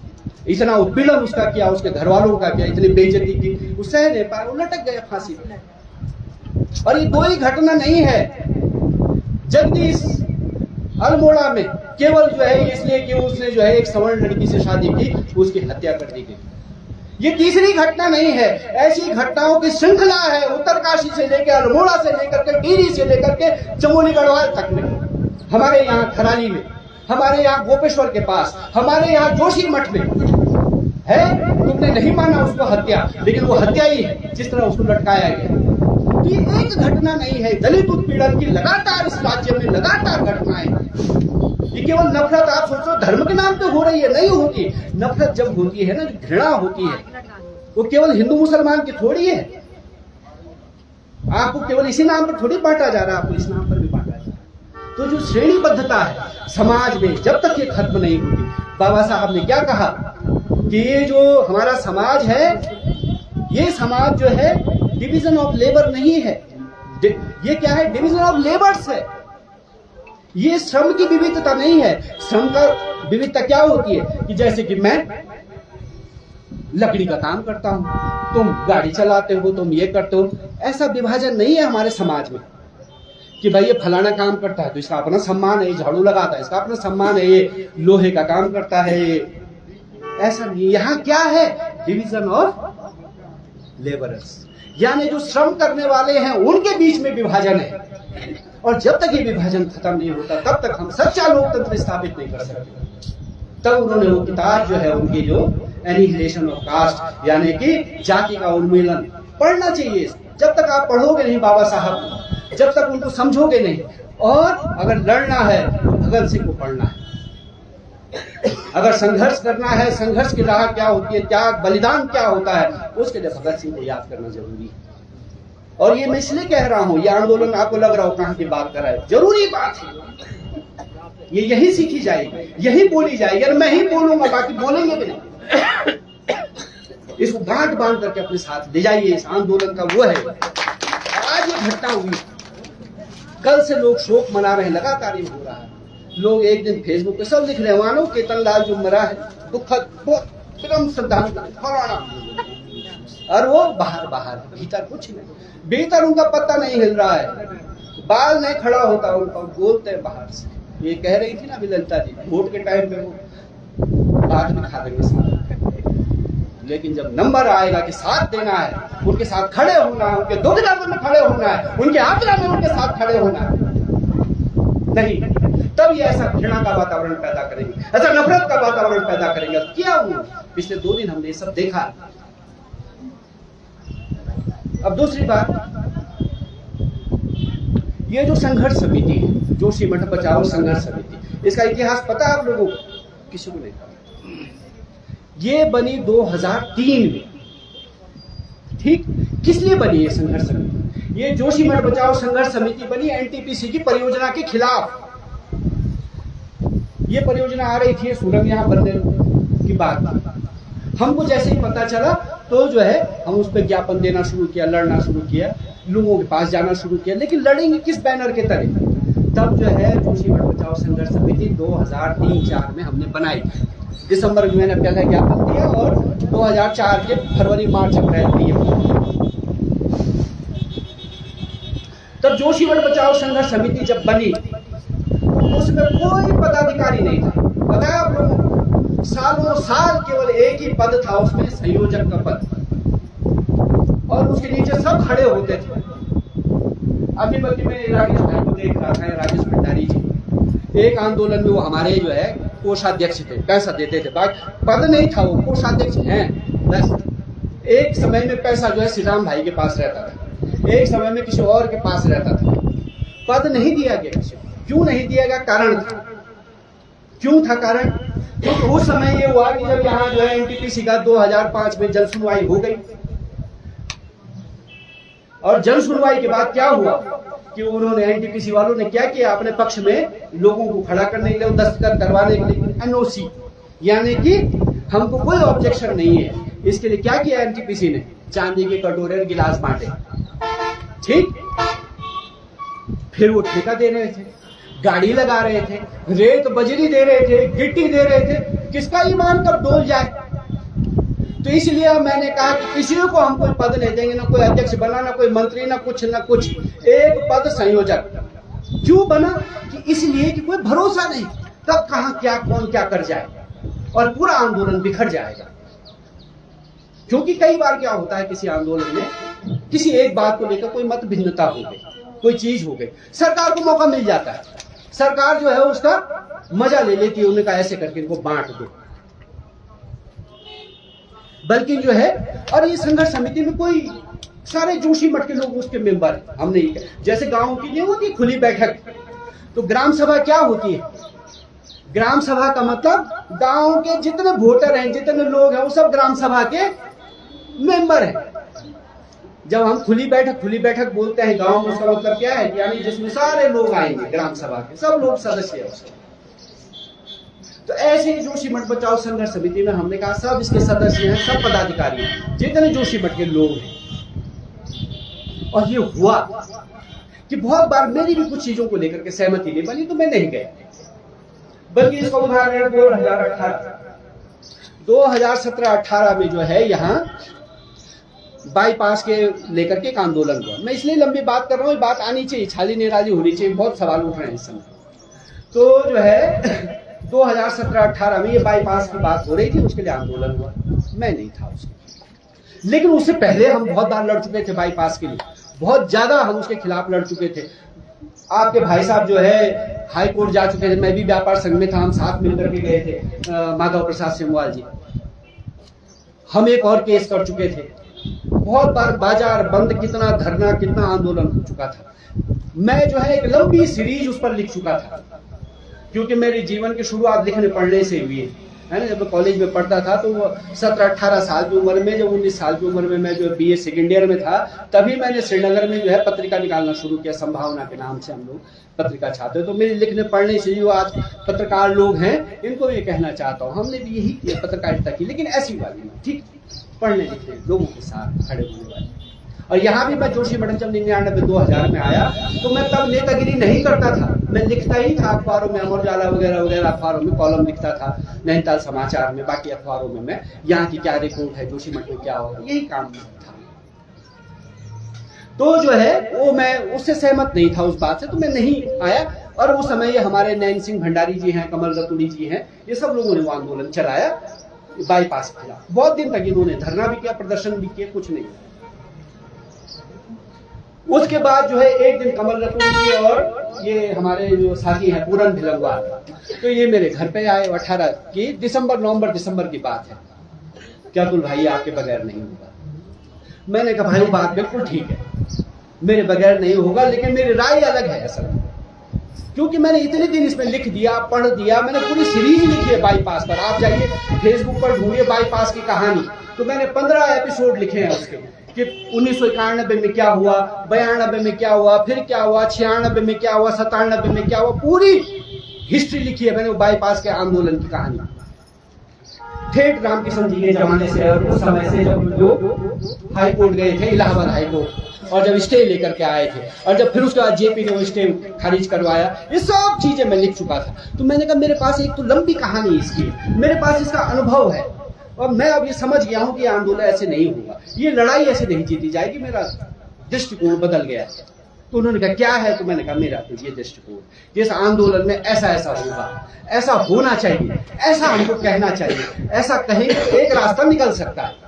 इतना उत्पीड़न उसका किया, उसके घर वालों का किया, इतनी बेइज्जती की, वो सह नहीं पाया, वो लटक गया फांसी पे। और ये कोई घटना नहीं है जगदीश अल्मोड़ा में केवल जो है इसलिए कि उसने जो है एक सवर्ण लड़की से शादी की, उसकी हत्या कर दी गई। ये तीसरी घटना नहीं है, ऐसी घटनाओं की श्रृंखला है। उत्तरकाशी से लेकर अल्मोड़ा से लेकर के टिहरी से लेकर के चमोली गढ़वाल तक में, हमारे यहाँ खराली में, हमारे यहाँ गोपेश्वर के पास, हमारे यहाँ जोशीमठ में है। तुमने नहीं माना उसको हत्या, लेकिन वो हत्या ही है जिस तरह उसको लटकाया गया। तो ये एक घटना नहीं है, दलित उत्पीड़न की लगातार इस राज्य में लगातार घटनाएं। ये केवल नफरत आप सोचो धर्म के नाम पे हो रही है, नहीं होती। नफरत जब होती है ना, जो घृणा होती है, वो केवल हिंदू मुसलमान की थोड़ी है। आपको केवल इसी नाम पर थोड़ी बांटा जा रहा है, आपको इस नाम पर भी बांटा जा रहा है। तो जो श्रेणीबद्धता है समाज में, जब तक ये खत्म नहीं होगी। बाबा साहब ने क्या कहा कि ये जो हमारा समाज है, ये समाज जो है डिवीजन ऑफ लेबर नहीं है। ये क्या है? डिवीजन ऑफ लेबर्स है। ये श्रम की विविधता नहीं है। श्रम का विविधता क्या होती है कि जैसे कि मैं लकड़ी का काम करता हूं, तुम गाड़ी चलाते हो, तुम ये करते हो। ऐसा विभाजन नहीं है हमारे समाज में कि भाई ये फलाना काम करता है तो इसका अपना सम्मान है, ये झाड़ू लगाता है इसका अपना सम्मान है, ये लोहे का काम करता है। ऐसा नहीं। यहाँ क्या है? डिवीजन ऑफ लेबरर्स, यानी जो श्रम करने वाले हैं उनके बीच में विभाजन है। और जब तक ये विभाजन खत्म नहीं होता तब तक हम सच्चा लोकतंत्र स्थापित नहीं कर सकते। तब उन्होंने वो किताब जो है उनकी जो एनिहिलेशन ऑफ कास्ट, यानी कि जाति का उन्मूलन, पढ़ना चाहिए। जब तक आप पढ़ोगे नहीं बाबा साहब, जब तक उनको समझोगे नहीं। और अगर लड़ना है तो भगत सिंह को पढ़ना है, अगर संघर्ष करना है, संघर्ष की राह क्या होती है, त्याग बलिदान क्या होता है, उसके लिए भगत सिंह को याद करना जरूरी है। और ये मैं इसलिए कह रहा हूं, ये आंदोलन आपको लग रहा हो कहां की बात कर रहा है, जरूरी बात है। ये यही सीखी जाएगी, यही बोली जाएगी, और मैं ही बोलूंगा, बाकी बोलेंगे भी नहीं। इसको गांठ बांध करके अपने साथ ले जाइए। इस आंदोलन का वो है, आज ये घटना हुई, कल से लोग शोक मना रहे हैं, लगातार ये हो रहा है। लोग एक दिन फेसबुक पे सब लिख रहे हैं, मानो केतन लाल जो मरा है दुखद, बहुत श्रद्धांजलि फलाना, और वो बाहर भीतर कुछ नहीं, भीतर उनका पत्ता नहीं हिल रहा है, बाल नहीं खड़ा होता उनका, बोलते हैं बाहर से। ये कह रही थी ना अभी ललिता जी, वोट के टाइम पे वो बात में खा देंगे साथ, लेकिन जब नंबर आएगा कि साथ देना है, उनके साथ खड़े होना है, उनके दुख दर्द में खड़े होना है, उनके आपदा में उनके साथ खड़े होना है, नहीं, तब ये ऐसा घृणा का वातावरण पैदा करेंगे, ऐसा नफरत का वातावरण पैदा करेंगे। क्या हुआ पिछले 2 दिन हमने ये सब देखा। अब दूसरी बात, ये जो संघर्ष समिति है, जोशीमठ बचाओ संघर्ष समिति, इसका इतिहास पता है आप लोगों को? किसी को नहीं पता। ये बनी 2003 में, ठीक? किस लिए बनी ये संघर्ष समिति? ये जोशीमठ बचाओ संघर्ष समिति बनी एनटीपीसी की परियोजना के खिलाफ। ये परियोजना आ रही थी, सुरंग यहाँ बनने की बात, हमको जैसे ही पता चला तो जो है हम उस पर ज्ञापन देना शुरू किया, लड़ना शुरू किया, लोगों के पास जाना शुरू किया, लेकिन लड़ेंगे किस बैनर के तले? तब जो है जोशीमठ बचाओ संघर्ष समिति 2003-04 में हमने बनाई। दिसंबर में मैंने पहले ज्ञापन दिया और 2004 के फरवरी मार्च अप्रैल दिए। तब जोशीमठ बचाओ संघर्ष समिति जब बनी, उसमें कोई पदाधिकारी नहीं था, बताया आप लोगों को, सालों साल केवल एक ही पद था उसमें, संयोजक का पद, और उसके नीचे सब खड़े होते थे। अभी बल्कि मैं राजेश भाई को देख रहा था, राजेश भंडारी जी, एक आंदोलन में वो हमारे जो है कोषाध्यक्ष थे, पैसा देते थे, बाकी पद नहीं था, वो कोषाध्यक्ष हैं बस। एक समय में पैसा जो है श्री राम भाई के पास रहता था, एक समय में किसी और के पास रहता था, पद नहीं दिया गया किसी को। क्यों नहीं दिया गया? कारण था। क्यों था कारण? क्योंकि उस समय ये हुआ कि जब यहाँ जो है एनटीपीसी का 2005 में जन सुनवाई हो गई, और जन सुनवाई के बाद क्या हुआ कि उन्होंने, एनटीपीसी वालों ने क्या किया, अपने पक्ष में लोगों को खड़ा करने के लिए, दस्तखत करवाने के लिए एनओसी, यानी कि हमको कोई ऑब्जेक्शन नहीं है, इसके लिए क्या किया एनटीपीसी ने? चांदी के कटोरे और गिलास बांटे, ठीक? फिर वो ठेका दे रहे थे, गाड़ी लगा रहे थे, रेत बजरी दे रहे थे, गिट्टी दे रहे थे, किसका ईमान कब डोल जाए? तो इसलिए मैंने कहा कि किसी को हम कोई पद नहीं देंगे, ना कोई अध्यक्ष बना, ना कोई मंत्री, ना कुछ, एक पद संयोजक। क्यों बना? कि इसलिए कि कोई भरोसा नहीं, कब कहां क्या कौन क्या कर जाए, और पूरा आंदोलन बिखर जाएगा। क्योंकि कई बार क्या होता है, किसी आंदोलन में किसी एक बात को लेकर कोई मत भिन्नता हो गई, कोई चीज हो गई, सरकार को मौका मिल जाता है, सरकार जो है उसका मजा ले लेती है, उन्हें कहा ऐसे करके इनको बांट दो। बल्कि जो है, और ये संघर्ष समिति में कोई सारे जोशीमठ के लोग उसके मेंबर, हमने जैसे गांव की नहीं होती खुली बैठक, तो ग्राम सभा क्या होती है? ग्राम सभा का मतलब गांव के जितने वोटर हैं, जितने लोग हैं, वो सब ग्राम सभा के मेंबर हैं। जब हम खुली बैठक बोलते हैं गांव में, उसका मतलब क्या है? यानी जिसमें सारे लोग आएंगे, ग्राम सभा के सब लोग सदस्य हैं उसके। तो ऐसे ही जोशीमठ बचाओ संघर्ष समिति में हमने कहा सब इसके सदस्य हैं, सब पदाधिकारी हैं, जितने जोशीमठ के लोग हैं। और ये हुआ कि बहुत बार मेरी भी कुछ चीजों को लेकर के सहमति नहीं बनी, तो मैं नहीं गया। बल्कि इसका उदाहरण 2017-18 में जो है यहाँ बाईपास के लेकर के एक आंदोलन हुआ। मैं इसलिए लंबी बात कर रहा हूँ, बात आनी चाहिए, छाली निराली होनी चाहिए, बहुत सवाल उठ रहे हैं इस समय। तो जो है 2017-18 में ये बाईपास की बात हो रही थी, उसके लिए आंदोलन हुआ, मैं नहीं था उसके। लेकिन उससे पहले हम बहुत बार लड़ चुके थे बाईपास के लिए, बहुत ज्यादा हम उसके खिलाफ लड़ चुके थे। आपके भाई साहब जो है हाई कोर्ट जा चुके थे, मैं भी व्यापार संघ में था, हम साथ मिलकर के गए थे, माधव प्रसाद सिमवाल जी। हम एक और केस कर चुके थे, बहुत बार बाजार बंद, कितना धरना, कितना आंदोलन हो चुका था। मैं जो है एक लंबी सीरीज उस पर लिख चुका था क्योंकि मेरे जीवन की शुरुआत लिखने पढ़ने से हुई है ना। जब मैं कॉलेज में पढ़ता था तो 17-18 साल की उम्र में, जब 19 साल की उम्र में मैं जो BA सेकेंड ईयर में था, तभी मैंने श्रीनगर में जो है पत्रिका निकालना शुरू किया। संभावना के नाम से हम लोग पत्रिका छापते। तो मेरे लिखने पढ़ने से जो आज पत्रकार लोग हैं, इनको ये कहना चाहता हूँ, हमने भी यही किया, पत्रकारिता की, लेकिन ऐसी वाली नहीं, ठीक, पढ़ने लिखने लोगों के साथ खड़े होने वाले। और यहाँ भी मैं जोशी मठम जब 99-2000 में आया तो मैं तब नेतागिरी नहीं करता था, मैं लिखता ही था अखबारों में, अमर उजाला वगैरह वगैरह अखबारों में कॉलम लिखता था, नैनीताल समाचार में, बाकी अखबारों में मैं यहाँ की क्या रिपोर्ट है, जोशी मठ में क्या होगा, यही काम था। तो जो है वो मैं उससे सहमत नहीं था उस बात से, तो मैं नहीं आया। और उस समय ये हमारे नैन सिंह भंडारी जी हैं, कमल रतूड़ी जी हैं, ये सब लोगों ने वो आंदोलन चलाया बाईपास के खिलाफ। बहुत दिन तक इन्होंने धरना भी किया, प्रदर्शन भी किए, कुछ नहीं। उसके बाद जो है एक दिन कमल रतूड़ी जी और ये हमारे जो साथी हैं पूरन भिलंगवाल, तो ये मेरे घर पे आए। 18 की नवंबर-दिसंबर की बात है। क्या कुल भाई आपके बगैर नहीं होगा? मैंने कहा भाई बात बिल्कुल ठीक है, मेरे बगैर नहीं होगा, लेकिन मेरी राय अलग है असल में, क्योंकि मैंने इतने दिन इसमें लिख दिया, पढ़ दिया, मैंने पूरी सीरीज लिखी है बाईपास पर। आप जाइए फेसबुक पर ढूंढिए बाईपास की कहानी, तो मैंने 15 एपिसोड लिखे हैं उसके, कि 1991 में क्या हुआ, 92 में क्या हुआ, फिर क्या हुआ, 96 में क्या हुआ, 97 में क्या हुआ, पूरी हिस्ट्री लिखी है मैंने वो बाईपास के आंदोलन की कहानी। ठेठ रामकिशन जी के जमाने से और उस समय से जब जो हाई कोर्ट गए थे, इलाहाबाद हाई कोर्ट, और जब स्टे लेकर के आए थे, और जब फिर उसके बाद जेपी ने वो स्टे खारिज करवाया, ये सब चीजें मैं लिख चुका था। तो मैंने कहा मेरे पास एक तो लंबी कहानी इसकी, मेरे पास इसका अनुभव है, और मैं अब ये समझ गया हूं कि आंदोलन ऐसे नहीं होगा, ये लड़ाई ऐसे नहीं जीती जाएगी, मेरा दृष्टिकोण बदल गया। तो उन्होंने कहा क्या है? तो मैंने कहा मेरा तो ये दृष्टिकोण, जिस आंदोलन में ऐसा ऐसा होगा, ऐसा होना चाहिए, ऐसा हमको कहना चाहिए, ऐसा कहेंगे तो एक रास्ता निकल सकता है।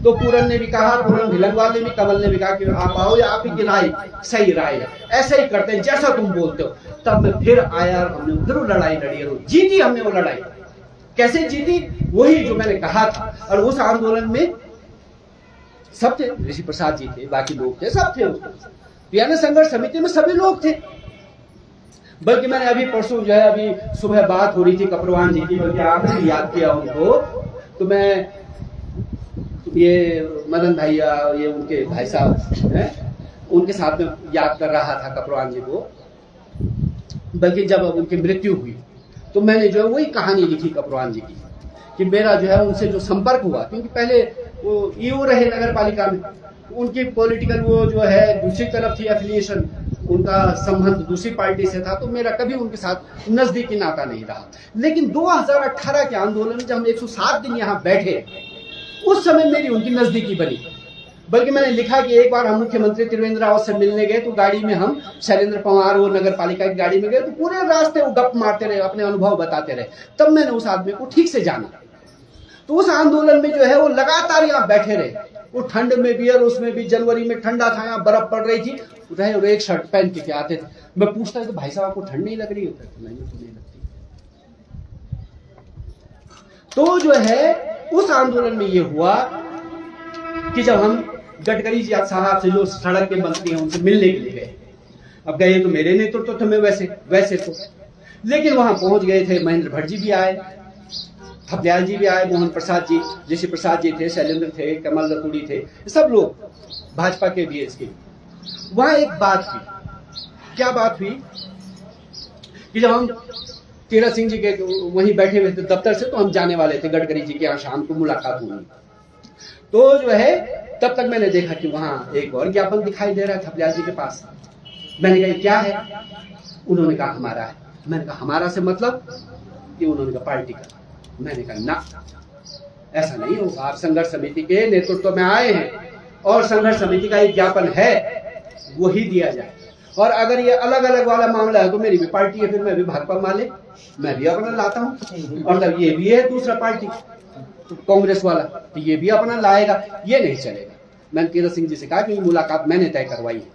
तो पूरन ने भी कहा, पूरन भिलंगवाल ने भी, कमल ने भी कहा कि आप आओ, या आप ही की राय सही राय है, ऐसे ही करते हैं जैसा तुम बोलते हो। तब मैं फिर आया और हमने फिर लड़ाई लड़ी और जीती हमने वो लड़ाई। कैसे जीती? वही जो मैंने कहा था। और उस आंदोलन में सब थे, ऋषि प्रसाद जी थे, बाकी लोग थे, सब थे उसमें। यानी संघर्ष समिति में सभी लोग थे। बल्कि मैंने अभी परसों जो है, अभी सुबह बात हो रही थी कपरवान जी की, बल्कि आपने याद किया उनको, तो मैं ये मदन भैया, ये उनके भाई साहब हैं, उनके साथ में याद कर रहा था कपरवान जी को। बल्कि जब उनकी मृत्यु हुई तो मैंने जो है वही कहानी लिखी कपरवान जी की, कि मेरा जो है उनसे जो संपर्क हुआ, क्योंकि पहले वो ईओ रहे नगर पालिका में, उनकी पॉलिटिकल वो जो है दूसरी तरफ थी, एफिलिएशन, उनका संबंध दूसरी पार्टी से था, तो मेरा कभी उनके साथ नजदीकी नाता नहीं रहा। लेकिन 2018 के आंदोलन में जब हम 107 दिन यहाँ बैठे, उस समय मेरी उनकी नजदीकी बनी। बल्कि मैंने लिखा कि एक बार हम मुख्यमंत्री त्रिवेंद्र रावत से मिलने गए, तो गाड़ी में हम शैलेंद्र पवार वो नगर पालिका की गाड़ी में गए, तो पूरे रास्ते वो गप मारते रहे, अपने अनुभव बताते रहे। तब मैंने उस आदमी को ठीक से जाना। तो उस आंदोलन में जो है वो लगातार यहाँ बैठे रहे, वो ठंड में भी और उसमें भी, जनवरी में ठंडा था, यहाँ बर्फ पड़ रही थी, रहे और एक शर्ट पहन के आते थे। मैं पूछता था तो भाई साहब आपको ठंड नहीं लग रही? होता तो नहीं, तो नहीं लगती। तो जो है उस आंदोलन में ये हुआ कि जब हम गडकरी जी साहब से, जो सड़क के मंत्री हैं, उनसे मिलने के लिए गए। अब गए तो मेरे नेतृत्व में वैसे तो, लेकिन वहां पहुंच गए थे, महेंद्र भट्ट जी भी आए, थपलियाल जी भी आए, मोहन प्रसाद जी, ऋषि प्रसाद जी थे, शैलेंद्र थे, कमल रतूड़ी थे, सब लोग भाजपा के भी इसके। वहां एक बात हुई। क्या बात हुई कि जब हम तीरथ सिंह जी के वहीं बैठे हुए थे दफ्तर से, तो हम जाने वाले थे गडकरी जी के यहाँ, शाम को मुलाकात हुई। तो जो है तब तक मैंने देखा कि वहां एक और ज्ञापन दिखाई दे रहा है थपलियाल जी के पास। मैंने कहा क्या है? उन्होंने कहा हमारा है। मैंने कहा हमारा से मतलब? कि उन्होंने कहा पार्टी का। मैंने कहा ना, ऐसा नहीं होगा, आप संघर्ष समिति के नेतृत्व में आए हैं और संघर्ष समिति का एक ज्ञापन है, वो ही दिया जाए। और अगर ये अलग अलग वाला मामला है तो मेरी भी पार्टी है, फिर मैं भी भाकपा माले, मैं भी अपना लाता हूँ। और तब ये भी है दूसरा पार्टी कांग्रेस वाला, तो ये भी अपना लाएगा, ये नहीं चलेगा। मैंने तीरथ सिंह जी से कहा कि मुलाकात मैंने तय करवाई है,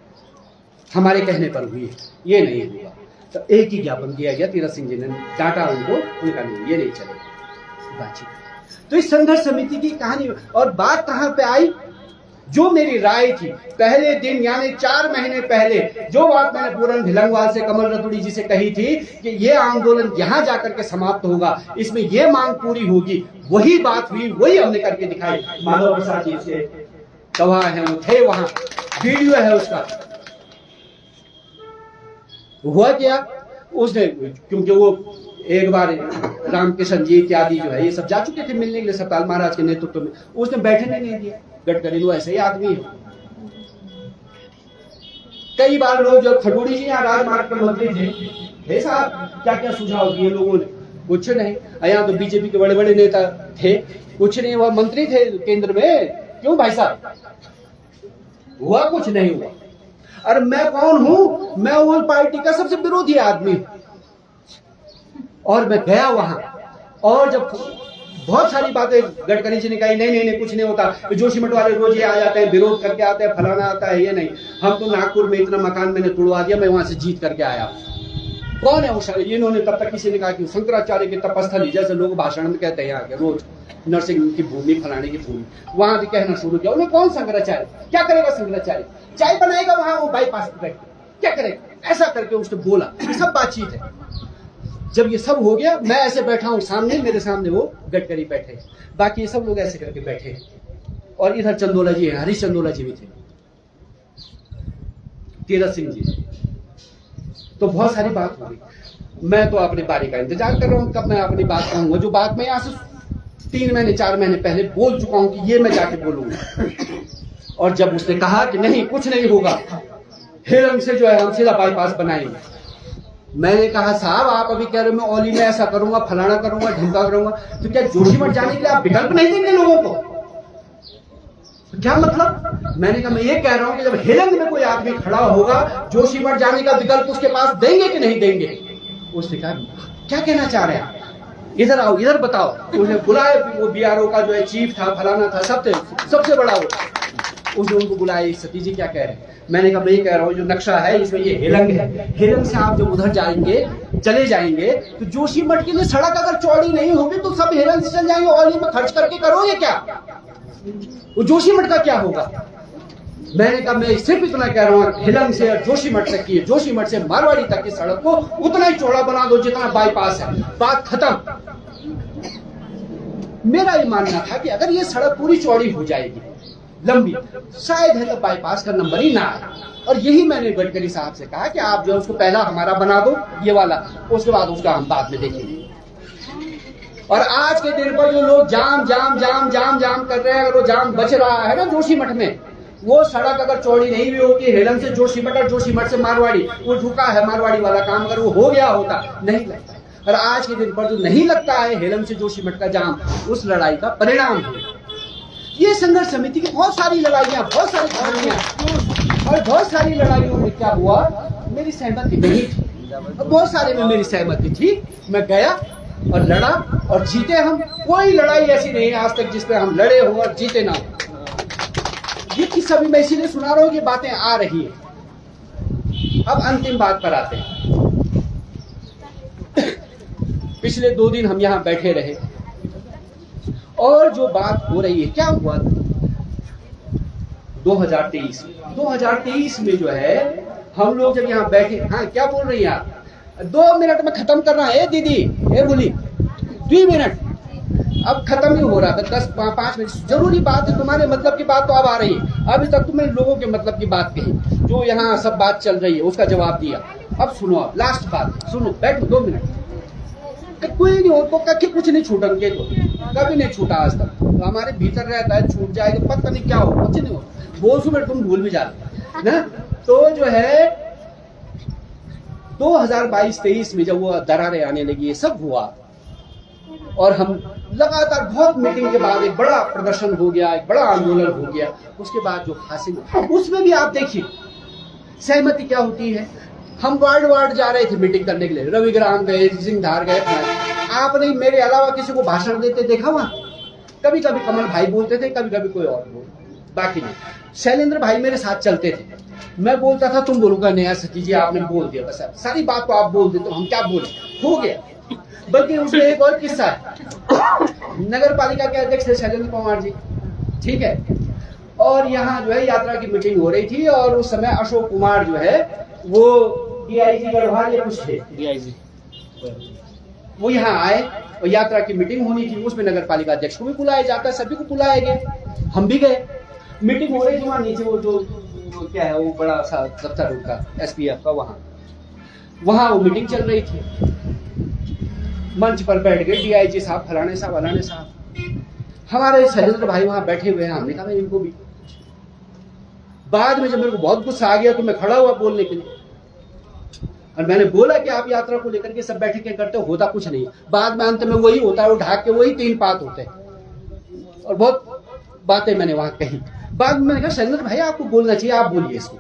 हमारे कहने पर हुई है, ये नहीं हुआ। तो एक ही ज्ञापन दिया गया, तीरथ सिंह जी ने डांटा उनको, उनका नहीं, ये नहीं चलेगा बातचीत। तो इस संघर्ष समिति की कहानी, और बात कहां पे आई? जो मेरी राय थी पहले दिन यानी 4 महीने पहले, जो बात मैंने पूरन भिलंगवाल से, कमल रतुड़ी जी से कही थी कि ये आंदोलन यहाँ जाकर के समाप्त होगा, इसमें ये मांग पूरी होगी, वही बात हुई, वही हमने करके दिखाई। माधव प्रसाद जी से गवाह है, वो थे वहां, वीडियो है उसका। हुआ क्या, उसने, क्योंकि वो एक बार रामकिशन जी इत्यादि जो है ये सब जा चुके थे मिलने के लिए सतपाल महाराज के नेतृत्व में, उसने बैठने नहीं दिया। गडकरी वो ऐसे ही आदमी है। कई बार लोग, जो खडूड़ी जी यहाँ राजमार्ग पर मंत्री थे साहब, क्या क्या सुझाव दिए लोगों ने, कुछ नहीं। यहाँ तो बीजेपी के बड़े बड़े नेता थे, कुछ नहीं। वह मंत्री थे केंद्र में, क्यों भाई साहब, हुआ कुछ नहीं हुआ। अरे मैं कौन हूं, मैं उस पार्टी का सबसे विरोधी आदमी, और मैं गया वहां, और जब बहुत सारी बातें गडकरी जी ने कही, नहीं कुछ नहीं होता, जोशीमठ वाले रोज ये आ जाते हैं, विरोध करके आते हैं, फलाना आता है, ये नहीं, हम तो नागपुर में इतना मकान मैंने तोड़वा दिया, मैं वहां से जीत करके आया। कौन है वो? इन्होंने तब तक किसी ने कहा कि शंकराचार्य की तपस्थली, जैसे लोग भाषण में कहते हैं यहाँ के रोज, नरसिंह की भूमि, फलाने की भूमि, वहां भी कहना शुरू किया। उन्हें कौन शंकराचार्य, क्या करेगा शंकराचार्य, चाय बनाएगा वहां वो बाईपास पे बैठ, क्या करेगा, ऐसा करके उसने बोला। ये सब बातचीत है। जब ये सब हो गया, मैं ऐसे बैठा हूं सामने, मेरे सामने वो गडकरी बैठे, बाकी ये सब लोग ऐसे करके बैठे, और इधर चंदोला जी है, हरीश चंदोला जी भी थे, तीरथ सिंह जी। तो बहुत सारी बात हो गई। मैं तो अपनी बारी का इंतजार कर रहा हूं, कब मैं अपनी बात कहूंगा, जो बात मैं यहां से 3 महीने 4 महीने पहले बोल चुका हूं कि ये मैं जाके बोलूंगा। और जब उसने कहा कि नहीं कुछ नहीं होगा, हेरंग से जो है हम सीधा बाईपास बनाएंगे, मैंने कहा साहब आप अभी कह रहे हो मैं औली में ऐसा करूंगा, फलाना करूंगा, ढिमका करूंगा, तो क्या जोशीमठ जाने के लिए आप विकल्प नहीं देंगे लोगों को? तो क्या मतलब? मैंने कहा मैं ये कह रहा हूं कि जब हेरंग में कोई आदमी खड़ा होगा, जोशीमठ जाने का विकल्प उसके पास देंगे कि नहीं देंगे? उसने कहा क्या कहना चाह रहे हैं आप, इधर आओ, इधर बताओ। उसने बुलाया, वो बीआरओ का जो है चीफ था, फलाना था, सबसे बड़ा वो, उसने उनको बुलाया, सतीश जी क्या कह रहे हैं? मैंने कहा मैं ये कह रहा हूँ जो नक्शा है इसमें ये हेरंग है, हेरंग से आप जब उधर जाएंगे, चले जाएंगे, तो जोशीमठ के लिए सड़क अगर चौड़ी नहीं होगी तो सब हेरंग से चल जाएंगे, औली में खर्च करके करोगे क्या? वो जोशीमठ का क्या होगा? मैंने कहा मैं सिर्फ इतना कह रहा हूँ, हेरंग से जोशीमठ तक की, जोशीमठ से मारवाड़ी तक की सड़क को उतना ही चौड़ा बना दो जितना बाईपास है, बात खत्म। मेरा ये मानना था कि अगर ये सड़क पूरी चौड़ी हो जाएगी, लंबी, शायद है तो बाईपास का नंबर ही ना आए। और यही मैंने गडकरी साहब से कहा कि आप जो है उसको पहला हमारा बना दो, ये वाला, उसके बाद उसका हम बाद में देखेंगे। और आज के दिन पर जो लोग जाम कर रहे हैं, अगर वो जाम बच रहा है ना जोशीमठ में, वो सड़क अगर चौड़ी नहीं भी होगी, हेरंग से जोशीमठ और जोशीमठ से मारवाड़ी, वो झुका है मारवाड़ी वाला काम, अगर वो हो गया होता, नहीं लगता। और आज के दिन पर जो नहीं लगता है हेरंग से जोशीमठ का जाम, उस लड़ाई का परिणाम है। ये संघर्ष समिति की बहुत सारी लड़ाइयां, बहुत सारी कहानियां, और बहुत सारी लड़ाइयों में क्या हुआ, मेरी सहमति नहीं थी, बहुत सारे में मेरी सहमति थी। मैं गया और लड़ा और जीते हम। कोई लड़ाई ऐसी नहीं है आज तक जिसपे हम लड़े हो और जीते ना हो। ये किस्सा भी मैं इसीलिए सुना रहा हूँ कि बातें आ रही है। अब अंतिम बात पर आते हैं। पिछले 2 दिन हम यहाँ बैठे रहे, और जो बात हो रही है, क्या हुआ 2023 में जो है हम लोग जब यहाँ बैठे, हाँ क्या बोल रही हैं आप? 2 मिनट में खत्म करना है दीदी, ये बोली 2 मिनट, अब खत्म ही हो रहा था, 10-5 मिनट। जरूरी बात है, तुम्हारे मतलब की बात तो अब आ रही है। अभी तक तुमने लोगों के मतलब की बात कही, जो यहाँ सब बात चल रही है उसका जवाब दिया। अब सुनो, आप लास्ट बात सुनो, बैठो 2 मिनट। कोई नहीं हो तो कुछ नहीं छूटा, तो कभी नहीं छूटा आज तक, तो हमारे भीतर रहता है, छूट जाएगा पता नहीं क्या हो, कुछ नहीं हो, बोल सुबह तुम भूल भी जाते ना। तो जो है 2022-23 में जब वो दरारें आने लगी, ये सब हुआ, और हम लगातार बहुत मीटिंग के बाद एक बड़ा प्रदर्शन हो गया, एक बड़ा आंदोलन हो गया। उसके बाद जो हासिल, उसमें भी आप देखिए सहमति क्या होती है। हम वार्ड जा रहे थे मीटिंग करने के लिए, रविग्राम गए, सिंहधार गए, आपने मेरे अलावा किसी को भाषण देते देखा वहां? कभी कभी कमल भाई बोलते थे, कभी कभी कोई और बोल, बाकी नहीं। शैलेंद्र भाई मेरे साथ चलते थे, मैं बोलता था तुम बोलूंगा नहीं सती जी आपने बोल दिया, बस सारी बात तो आप बोल देते, तो हम क्या बोले, हो गया। बल्कि उसमें एक और किस्सा है, नगर पालिका के अध्यक्ष थे शैलेंद्र कुमार जी, ठीक है, और यहाँ जो है यात्रा की मीटिंग हो रही थी और उस समय अशोक कुमार जो है वो DIG गढ़वाल या कुछ थे, DIG वो यहाँ आए और यात्रा की मीटिंग होनी थी। उसमें नगर पालिका अध्यक्ष को भी बुलाया जाता है, सभी को बुलाया गया, हम भी गए। मीटिंग हो रही थी वहाँ नीचे, वो जो क्या है वो बड़ा सा दफ्तर उनका SPF का, वहाँ वो मीटिंग चल रही थी। मंच पर बैठ गए DIG साहब, फलाने साहब, हमारे शैलेंद्र भाई वहाँ बैठे हुए हैं। हमने कहा इनको भी। बाद में जब मेरे को बहुत गुस्सा आ गया तो मैं खड़ा हुआ बोलने के लिए और मैंने बोला कि आप यात्रा को लेकर के सब बैठे के करते हो, होता कुछ नहीं। बाद में अंत में वही होता है, वो ढाक के वही 3 पात होते हैं और बहुत बातें मैंने वहां कही। बाद में मैंने कहा शैलेंद्र भाई आपको बोलना चाहिए, आप बोलिए इसको।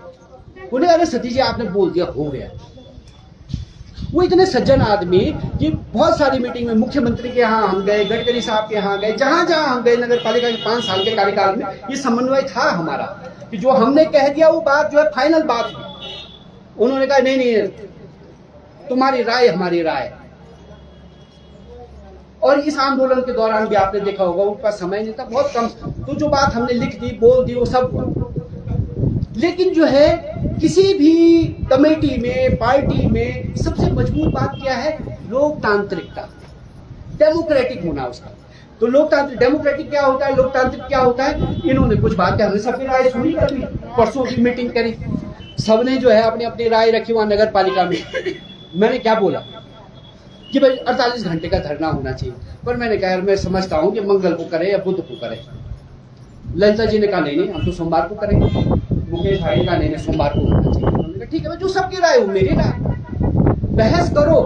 बोले अरे सतीश जी आपने बोल दिया, हो गया। वो इतने सज्जन आदमी कि बहुत सारी मीटिंग में मुख्यमंत्री के यहाँ हम गए, गडकरी साहब के यहाँ गए, जहां जहां हम गए नगर पालिका के 5 साल के कार्यकाल में ये समन्वय था हमारा कि जो हमने कह दिया वो बात जो है फाइनल बात थी। उन्होंने कहा नहीं तुम्हारी राय हमारी राय। और इस आंदोलन के दौरान भी आपने देखा होगा उनका समय नहीं था, बहुत कम, तो जो बात हमने लिख दी बोल दी वो सब हुआ। लेकिन जो है किसी भी कमेटी में पार्टी में सबसे मजबूत बात क्या है? लोकतांत्रिकता, डेमोक्रेटिक होना उसका। तो लोकतांत्रिक डेमोक्रेटिक क्या होता है, लोकतांत्रिक क्या होता है? इन्होंने कुछ बात हमने सबकी राय सुनी, करी परसों की मीटिंग करी, सबने जो है अपनी अपनी राय रखी वहां नगर पालिका में। मैंने क्या बोला कि भाई 48 घंटे का धरना होना चाहिए, पर मैंने कहा मैं समझता हूं कि मंगल को करे या बुध को करे। ललिता जी ने कहा नहीं हम तो सोमवार को करेंगे। मुकेश भाई ने कहा नहीं सोमवार को होना चाहिए। उन्होंने कहा ठीक है जो सबकी राय हो मेरी राय, बहस करो,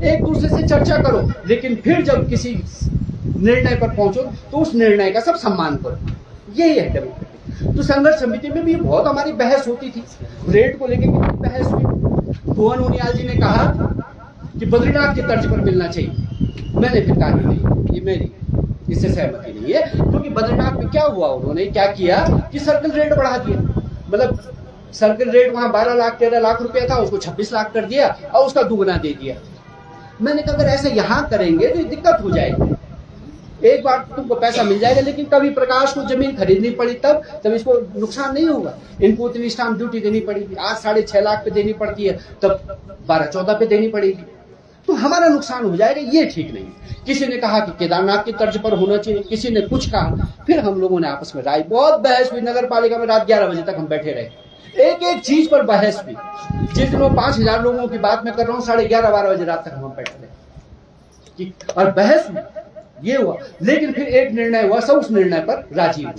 एक दूसरे से चर्चा करो, लेकिन फिर जब किसी निर्णय पर पहुंचो तो उस निर्णय का सब सम्मान करो। यही है डेमोक्रेटिक। तो संघर्ष समिति में भी बहुत हमारी बहस होती थी, रेट को लेकर कितनी बहस हुई। भुवन उनियाल जी ने कहा कि बद्रीनाथ की तर्ज पर मिलना चाहिए। मैंने फिर कहा नहीं, ये मेरी इससे सहमति नहीं है, क्योंकि बद्रीनाथ में क्या हुआ, उन्होंने क्या किया कि सर्कल रेट बढ़ा दिया। मतलब सर्कल रेट वहां 12 लाख 13 लाख रुपया था, उसको 26 लाख कर दिया और उसका दुगना दे दिया। मैंने कहा अगर ऐसे यहाँ करेंगे तो दिक्कत हो जाएगी। एक बार तुमको पैसा मिल जाएगा, लेकिन कभी प्रकाश को जमीन खरीदनी पड़ी तब इसको नुकसान नहीं होगा। इनको इतनी स्टाम्प ड्यूटी देनी पड़ेगी, आज 6.5 लाख पे देनी पड़ती है, तब 12-14 पे देनी पड़ेगी, तो हमारा नुकसान हो जाएगा। ये ठीक नहीं। किसी ने कहा कि केदारनाथ की तर्ज पर होना चाहिए, किसी ने कुछ कहा। फिर हम लोगों ने आपस में राय, बहुत बहस हुई नगर पालिका में। रात 11 बजे तक हम बैठे रहे, एक एक चीज पर बहस हुई। जिस दिन 5000 लोगों की बात मैं कर रहा हूँ, 11:30-12 बजे रात तक हम बैठे रहे और बहस ये हुआ। लेकिन फिर एक निर्णय हुआ, सब उस निर्णय पर राजी हुए।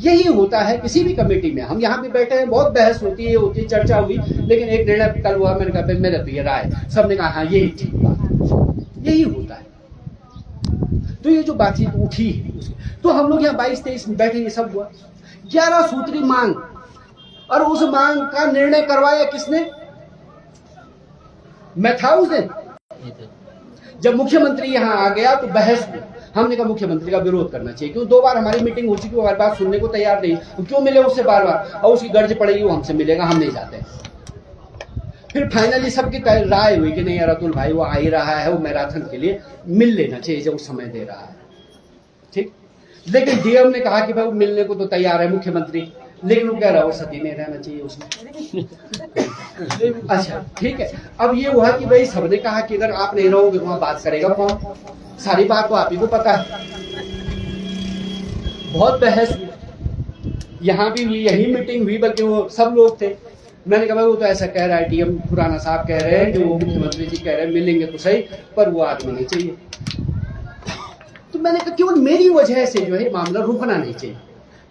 यही होता है किसी भी कमेटी में। हम यहाँ भी बैठे हैं, बहुत बहस होती है, चर्चा हुई, लेकिन एक निर्णय कल हुआ। मैंने कहा मेरा तो ये राय, सबने कहा हाँ यही ठीक बात। यही होता है। तो ये जो बातचीत उठी तो हम लोग यहाँ 22-23 में बैठे, ये सब हुआ। 11 सूत्री मांग, और उस मांग का निर्णय करवाया किसने? मैं था उस दिन। जब मुख्यमंत्री यहाँ आ गया तो बहस हुई। हमने कहा मुख्यमंत्री का विरोध करना चाहिए, क्यों 2 बार हमारी मीटिंग हो चुकी, वो हर बात सुनने को तैयार नहीं, क्यों मिले उससे बार-बार, और उसकी गर्ज पड़ेगी वो हमसे मिलेगा, हम नहीं जाते। फिर फाइनली सबकी राय हुई कि नहीं यार अतुल भाई वो आ ही रहा है, वो मैराथन के लिए मिल लेना चाहिए जब वो समय दे रहा है, ठीक। लेकिन डीएम ने कहा कि भाई वो मिलने को तो तैयार है मुख्यमंत्री, लेकिन वो कह रहा है वो सती नहीं रहना चाहिए उसमें। अच्छा ठीक है। अब ये हुआ कि भाई सबने कहा कि अगर आप नहीं रहोगे वहां बात करेगा कौन? सारी बात तो आप ही को पता है। बहुत बहस हुई, यहाँ भी हुई, यही मीटिंग हुई, बल्कि वो सब लोग थे। मैंने कहा वो तो ऐसा कह रहा है, डीएम खुराना साहब कह रहे हैं कि वो मुख्यमंत्री जी कह रहे हैं मिलेंगे तो सही, पर वो आदमी नहीं चाहिए। तो मैंने कहा केवल मेरी वजह से जो है मामला रुकना नहीं चाहिए।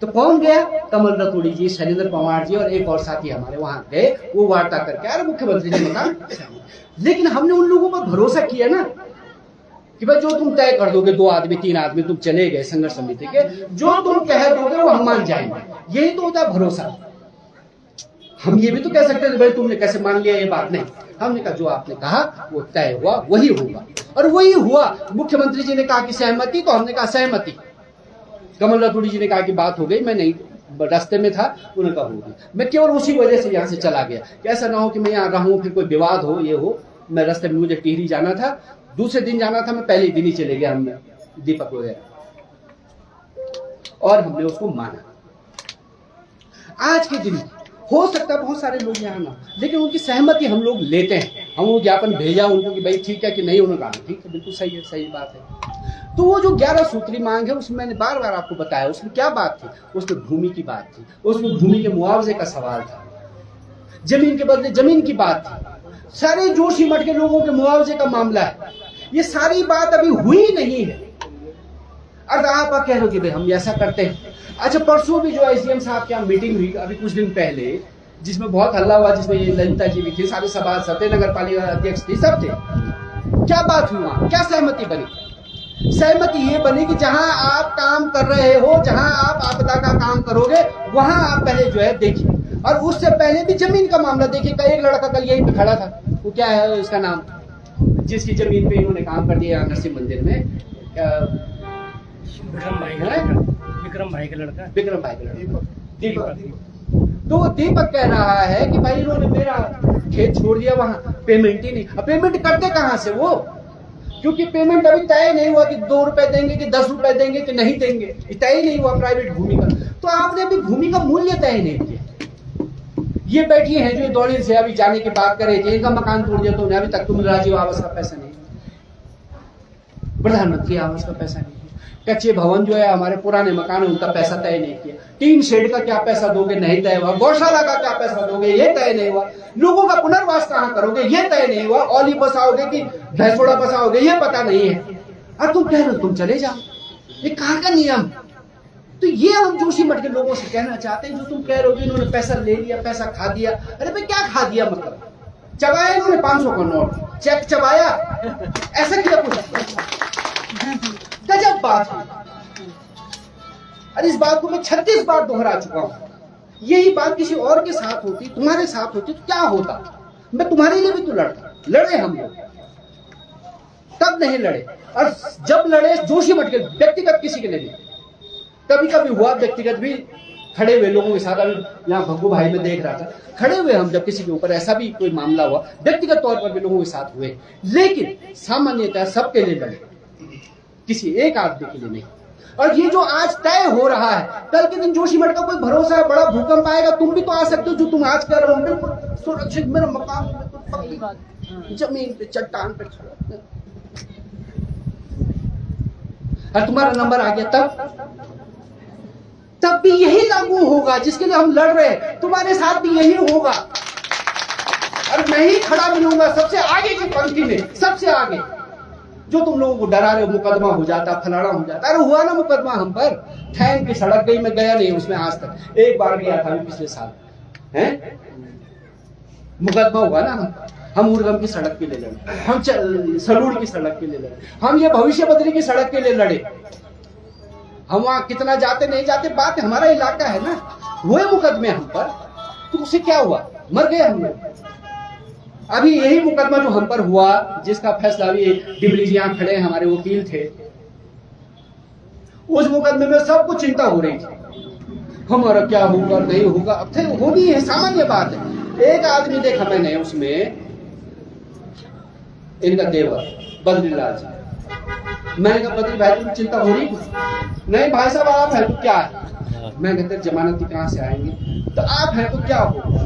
तो कौन गया? कमल रतूड़ी जी, शैलेंद्र पवार जी और एक और साथी हमारे वहां गए। वो वार्ता करके अरे मुख्यमंत्री जी ने कहा, लेकिन हमने उन लोगों पर भरोसा किया ना कि भाई जो तुम तय कर दोगे, 2 आदमी 3 आदमी तुम चले गए संघर्ष समिति के, जो तुम कह दोगे वो हम मान जाएंगे। यही तो होता है भरोसा। हम ये भी तो कह सकते थे भाई तुमने कैसे मान लिया, ये बात नहीं। हमने कहा जो आपने कहा वो तय हुआ, वही होगा, और वही हुआ। मुख्यमंत्री जी ने कहा कि सहमति, तो हमने कहा सहमति। कमल रतूड़ी जी ने कहा कि बात हो गई, मैं नहीं रास्ते में था, उन्होंने कहा होगी। मैं केवल उसी वजह से यहाँ से चला गया कि ऐसा ना हो कि मैं यहाँ रहूं फिर कोई विवाद हो, ये हो। मैं रास्ते में, मुझे टिहरी जाना था, दूसरे दिन जाना था, मैं पहले दिन ही चले गया। हमने दीपक वगैरह, और हमने उसको माना। आज के दिन हो सकता है बहुत सारे लोग यहाँ ना, लेकिन उनकी सहमति हम लोग लेते हैं। हम वो ज्ञापन भेजा उनको कि भाई ठीक है कि नहीं, उन्होंने कहा ठीक है, बिल्कुल सही है, सही बात है। तो वो जो 11 सूत्री मांग है उसमें मैंने बार बार आपको बताया, उसमें क्या बात थी? उसमें भूमि की बात थी, उसमें भूमि के मुआवजे का सवाल था, जमीन के बदले जमीन की बात थी, सारे जोशीमठ के लोगों के मुआवजे का मामला है। ये सारी बात अभी हुई नहीं है और आप कह रहे हो कि भाई हम ऐसा करते हैं। अच्छा, परसों भी जो एसडीएम साहब की मीटिंग हुई अभी कुछ दिन पहले, जिसमें बहुत हल्ला हुआ, जिसमें ये ललिता जी भी थी, सारे सभासद थे, नगर पालिका अध्यक्ष थी, सब थे। क्या बात हुई वहां? क्या सहमति बनी? सहमति ये बनी कि जहां आप काम कर रहे हो, जहां आप आपदा का काम करोगे, वहां आप पहले जो है देखिए, और उससे पहले भी जमीन का मामला देखिए। एक लड़का कल यहीं पे खड़ा था, वो क्या है उसका नाम, जिसकी जमीन पे इन्होंने काम कर दिया नरसिंह मंदिर में, विक्रम भाई का लड़का दीपक। तो वो दीपक कह रहा है कि भाई इन्होंने मेरा खेत छोड़ दिया, वहां पेमेंट ही नहीं। अब पेमेंट करते कहां से वो? क्योंकि पेमेंट अभी तय नहीं हुआ कि 2 रुपए देंगे कि 10 रुपए देंगे कि नहीं देंगे, तय ही नहीं हुआ प्राइवेट भूमि का। तो आपने अभी भूमि का मूल्य तय नहीं किया। ये बैठी है जो दौड़ी से अभी जाने की बात कर रही थी, इनका मकान तोड़ दिया तो उन्हें अभी तक तुम राजीव आवास का पैसा नहीं, प्रधानमंत्री आवास का पैसा नहीं, कच्चे भवन जो है हमारे पुराने मकान है उनका पैसा तय नहीं किया, टीन शेड का क्या पैसा दोगे नहीं तय हुआ, गौशाला का क्या पैसा दोगे ये तय नहीं हुआ, लोगों का पुनर्वास कहां करोगे ये तय नहीं हुआ, औली बसाओगे कि भैंसोड़ा बसाओगे ये पता नहीं है, और तुम कह रहे हो तुम चले जाओ। ये कहां का नियम? तो ये हम जोशीमठ के लोगों से कहना चाहते हैं, जो तुम कह रहे हो कि इन्होंने पैसा ले लिया, पैसा खा दिया। अरे भाई क्या खा दिया? मतलब चबाया इन्होंने 500 का नोट, चेक चबाया, ऐसा किया कुछ? गजब बात है। अरे इस बात को मैं 36 बार दोहरा चुका हूं। यही बात किसी और के साथ होती, तुम्हारे साथ होती तो क्या होता? मैं तुम्हारे लिए भी तो लड़ता, लड़े हम लोग, तब नहीं लड़े। और जब लड़े जोशीमठ के व्यक्तिगत किसी के लिए नहीं, कभी कभी हुआ व्यक्तिगत भी खड़े हुए लोगों के साथ। अभी यहाँ भग्गू भाई में देख रहा था, खड़े हुए हम जब किसी के ऊपर ऐसा भी कोई मामला हुआ, व्यक्तिगत तौर पर भी लोगों के साथ हुए, लेकिन सामान्यतः सबके लिए लड़े, किसी एक आदमी के लिए नहीं। और ये जो आज तय हो रहा है, कल के दिन जोशीमठ का कोई भरोसा है, बड़ा भूकंप आएगा, तुम भी तो आ सकते हो, जो तुम आज कर रहे हो बिल्कुल सुरक्षित, मेरा मकान जमीन पे चट्टान पे खड़ा, और तुम्हारा नंबर आ गया, तब भी यही लागू होगा जिसके लिए हम लड़ रहे हैं। तुम्हारे साथ भी यही होगा, और मैं ही खड़ा मिलूंगा सबसे आगे की पंक्ति में, सबसे आगे। जो तुम लोगों को डरा रहे हो मुकदमा हो जाता, फलाना हो जाता, अरे हुआ ना मुकदमा हम पर, थैंक की सड़क गई, मैं गया नहीं उसमें आज तक, एक बार गया था पिछले साल, है मुकदमा हुआ ना। हम उर्गम की सड़क के लिए लड़े, हम सलूड़ की सड़क के लिए लड़े, हम ये भविष्य बदरी की सड़क के लिए लड़े। हम वहां कितना जाते नहीं जाते, बात हमारा इलाका है ना, हुए मुकदमे हम पर, तो उससे क्या हुआ? मर गए हम लोग। अभी यही मुकदमा जो हम पर हुआ, जिसका फैसला अभी डिबली जी यहाँ खड़े हमारे वकील थे, उस मुकदमे में सबको चिंता हो रही थी, हमारा क्या होगा नहीं होगा। अब थे होगी, है सामान्य बात है। एक आदमी देखा मैंने उसमें, इनका देवर बद्रीलाल जी, मैंने कहा बद्री भाई तुम चिंता हो रही? नहीं भाई साहब आप है तो क्या है? मैं कहते जमानती कहां से आएंगे? तो आप है तो क्या हो,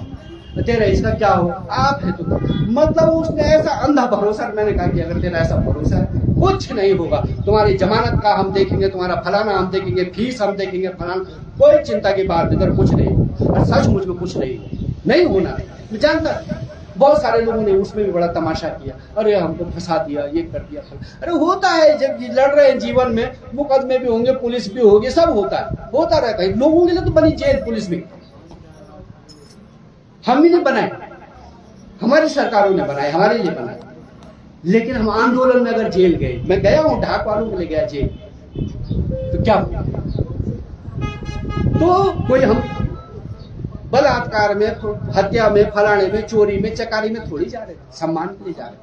तेरा इसका क्या हो, आप है तो। मतलब उसने ऐसा अंधा भरोसा, मैंने कहा कि अगर तेरा ऐसा भरोसा है कुछ नहीं होगा, तुम्हारी जमानत का हम देखेंगे, तुम्हारा फलाना हम देखेंगे, फीस हम देखेंगे, फलाना, कोई चिंता की बात इधर कुछ नहीं। और सचमुच में कुछ नहीं होना। मैं जानता, बहुत सारे लोगों ने उसमें भी बड़ा तमाशा किया, अरे हमको फंसा दिया, ये कर दिया। अरे होता है, जब लड़ रहे हैं जीवन में, मुकदमे भी होंगे, पुलिस भी होगी, सब होता है, होता रहता है। लोगों के लिए तो बनी जेल पुलिस भी, हम ही ने बनाए, हमारी सरकारों ने बनाए, हमारे लिए बनाए। लेकिन हम आंदोलन में अगर जेल गए, मैं गया हूं ढाक वालों के लिए गया जेल, तो क्या हुआ? तो कोई हम बलात्कार में, हत्या में, फलाने में, चोरी में, चकारी में थोड़ी जा रहे थे, सम्मान के लिए जा रहे थे,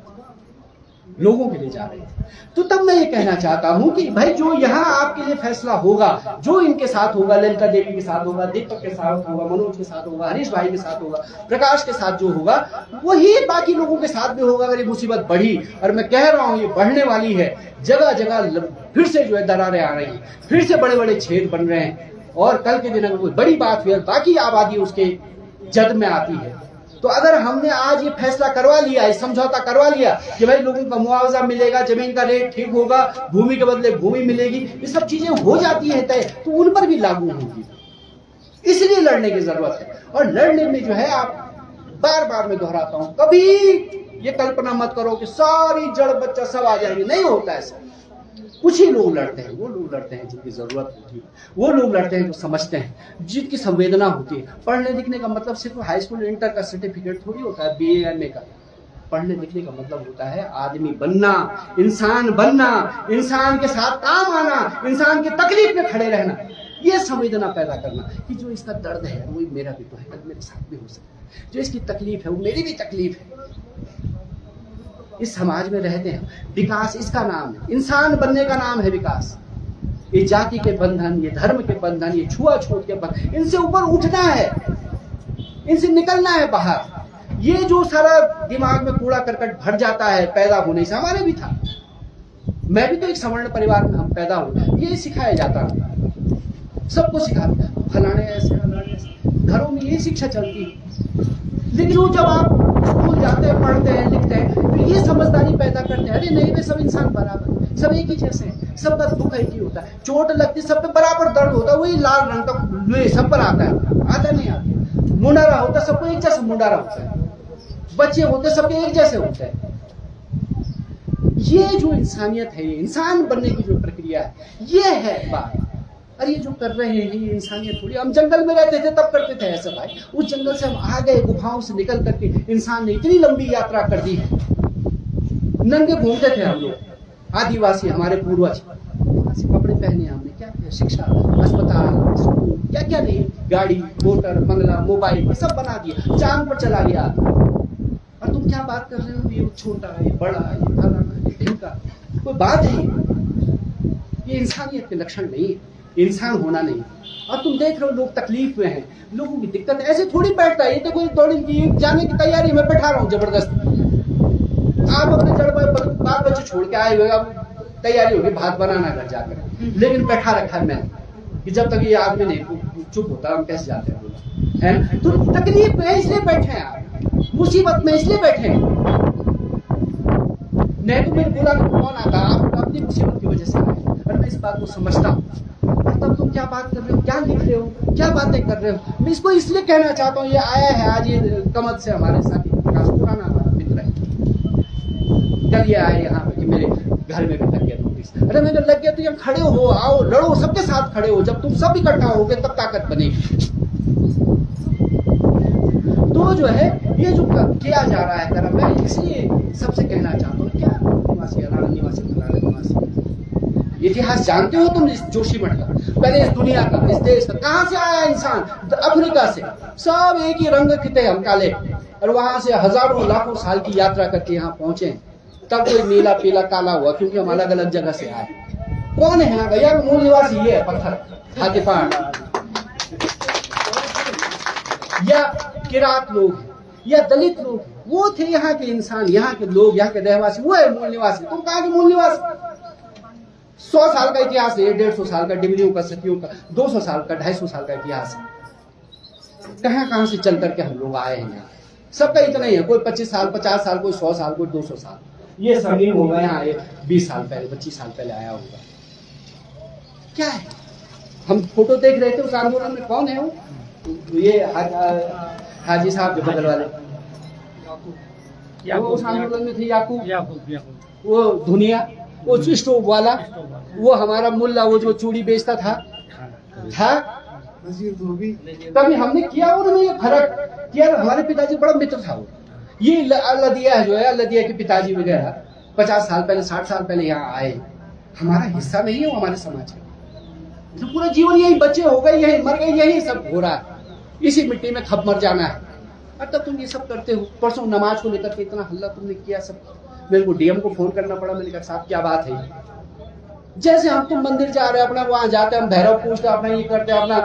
लोगों के लिए जा रहे थे। तो तब मैं ये कहना चाहता हूं कि भाई जो यहाँ आपके लिए फैसला होगा, जो इनके साथ होगा, ललिता देवी के साथ होगा, दीपक के साथ होगा, मनोज के साथ होगा, हरीश भाई के साथ होगा, प्रकाश के साथ जो होगा, वही बाकी लोगों के साथ भी होगा। अगर ये मुसीबत बढ़ी, और मैं कह रहा हूं ये बढ़ने वाली है, जगह जगह फिर से जो है दरारें आ रही है, फिर से बड़े बड़े छेद बन रहे हैं, और कल के दिन अगर कोई बड़ी बात हुई, बाकी आबादी उसके जद में आती है, तो अगर हमने आज ये फैसला करवा लिया, ये समझौता करवा लिया कि भाई लोगों को मुआवजा मिलेगा, जमीन का रेट ठीक होगा, भूमि के बदले भूमि मिलेगी, ये सब चीजें हो जाती है तय, तो उन पर भी लागू होगी। इसलिए लड़ने की जरूरत है। और लड़ने में जो है, आप बार बार मैं दोहराता हूं, कभी ये कल्पना मत करो कि सारी जड़ बच्चा सब आ जाएंगे, नहीं होता ऐसा। कुछ ही लोग लड़ते हैं, वो लोग लड़ते हैं जिनकी जरूरत होती है, वो लोग लड़ते हैं जो समझते हैं, जिनकी संवेदना होती है। पढ़ने लिखने का मतलब सिर्फ हाई स्कूल इंटर का सर्टिफिकेट थोड़ी होता है, BA MA का। पढ़ने लिखने का मतलब होता है आदमी बनना, इंसान बनना, इंसान के साथ काम आना, इंसान की तकलीफ में खड़े रहना, ये संवेदना पैदा करना कि जो इसका दर्द है वो मेरा भी तो है, कल मेरे साथ भी हो सकता है, जो इसकी तकलीफ है वो मेरी भी तकलीफ है। इस समाज में रहते हैं, विकास इसका नाम है, इंसान बनने का नाम है विकास। ये जाति के बंधन, ये धर्म के बंधन, ये छुआछूत के बंधन, इनसे ऊपर उठना है, इनसे निकलना है बाहर। ये जो सारा दिमाग में कूड़ा करकट भर जाता है पैदा होने से, हमारे भी था, मैं भी तो एक सवर्ण परिवार में हम पैदा हुए, ये सिखाया जाता है, सबको सिखाते, फलाने ऐसे फलाने ऐसे, घरों में ये शिक्षा चलती है। लेकिन वो जब आप स्कूल जाते हैं, पढ़ते हैं, लिखते हैं, तो ये समझदारी पैदा करते हैं, अरे नहीं वे सब इंसान बराबर, सब एक ही जैसे हैं, सबका दुख एक ही होता है, चोट लगती सब पे बराबर दर्द होता है, वही लाल रंग का लोहे सब पर आता नहीं आता, मुंडारा होता सबको एक जैसा मुंडारा होता है, बच्चे होते सबके एक जैसे होते हैं। ये जो इंसानियत है, ये इंसान बनने की जो प्रक्रिया है, ये है बात। और ये जो कर रहे हैं ये इंसानियत थोड़ी। हम जंगल में रहते थे तब करते थे ऐसा भाई, उस जंगल से हम आ गए, गुफाओं से निकल करके इंसान ने इतनी लंबी यात्रा कर दी है, नंगे घूमते थे हम लोग, आदिवासी हमारे पूर्वज, कपड़े पहने हमने, क्या किया, शिक्षा, अस्पताल, स्कूल, क्या क्या नहीं, गाड़ी, मोटर, बंगला, मोबाइल, सब बना दिया, चांद पर चला गया। और तुम क्या बात कर रहे हो, ये छोटा है, ये बड़ा है, ये फलाना, ये ढिमका, कोई बात है? ये इंसानियत के लक्षण नहीं है, इंसान होना नहीं। और तुम देख रहे हो लोग तकलीफ में हैं, लोगों की दिक्कत ऐसे थोड़ी बैठता है, ये तो कोई थोड़ी जाने की तैयारी में बैठा रहा हूँ जबरदस्त। आप अपने जड़ बाल बच्चे छोड़ के आए हुए, अब तैयारी होगी भात बनाना घर जाकर, लेकिन बैठा रखा है मैंने कि जब तक ये आदमी नहीं चुप होता हम कैसे जाते हैं। तो तकलीफ में इसलिए बैठे हैं आप, मुसीबत में इसलिए बैठे हैं। नहीं तो मेरे बोला कौन आता, आप अपनी मुसीबत की वजह से आए, और मैं इस बात को समझता हूँ। तब तुम क्या बात कर रहे हो, क्या लिख रहे हो, क्या बातें कर रहे हो, मैं इसको इसलिए कहना चाहता हूँ। ये आया है आज, ये कमत से हमारे साथी प्रकाश, पुराना हमारा मित्र है, कल ये आए यहाँ पे कि मेरे घर में भी लग गया नोटिस। अरे मैंने लग गया तो यहाँ खड़े हो, आओ लड़ो, सबके साथ खड़े हो, जब तुम सब इकट्ठा होगे तब ताकत बनेगी। तो जो है ये जो किया जा रहा है कर्म, मैं इसलिए सबसे कहना चाहता हूँ, क्या निवासी, अनाड़ा निवासी, फलाना निवासी, इतिहास जानते हो तुम इस जोशीमठ का, पहले इस दुनिया का, इस देश का, कहां से आया इंसान, अफ्रीका से, सब एक ही रंग के थे हम काले, और वहां से हजारों लाखों साल की यात्रा करके यहाँ पहुंचे, तब कोई नीला पीला काला हुआ, क्योंकि हम अलग अलग जगह से आए। कौन है यहाँ भैया, मूल निवासी ये है, पत्थर हाथी पहाड़, या किरात लोग, या दलित लोग, वो थे यहाँ के इंसान, यहाँ के लोग, यहाँ के रहवासी, वो है मूल निवासी। तुम कहाँ के मूल निवासी? 100 साल का इतिहास है, 150 साल का, डिमरियों का, सतियों का, 200 साल का, 250 साल का इतिहास है। कहां से चल करके हम लोग आए हैं यहाँ, सबका इतना ही है, कोई 25 साल, 50 साल, कोई 100 साल, कोई 200 साल। ये सभी होगा यहाँ 20 साल पहले, 25 साल पहले आया होगा। क्या है, हम फोटो देख रहे थे उस आंदोलन में, कौन है वो, ये हाजी साहब जो बगल वाले, वो उस आंदोलन में थे, याकूब, वो धुनिया, वो स्टोव वाला, वो हमारा मुल्ला, वो जो चूड़ी बेचता था तभी हमने किया, उन्होंने ये फर्क किया। हमारे पिताजी बड़ा मित्र था वो, ये लदिया जो है, लदिया के पिताजी वगैरह 50 साल पहले, 60 साल पहले यहाँ आए, हमारा हिस्सा नहीं है वो हमारे समाज का। तो पूरा जीवन यही, बच्चे हो गए यही, मर गए यही, सब हो रहा है, इसी मिट्टी में खप मर जाना है। और तब तुम ये सब करते हो। परसों नमाज को लेकर के इतना हल्ला तुमने किया सब, मेरे को डीएम को फोन करना पड़ा, मैंने कहा साहब क्या बात है। जैसे हम तुम मंदिर जा रहे हो, अपना वहां जाते हम भैरव पूछते, अपना ये करते अपना,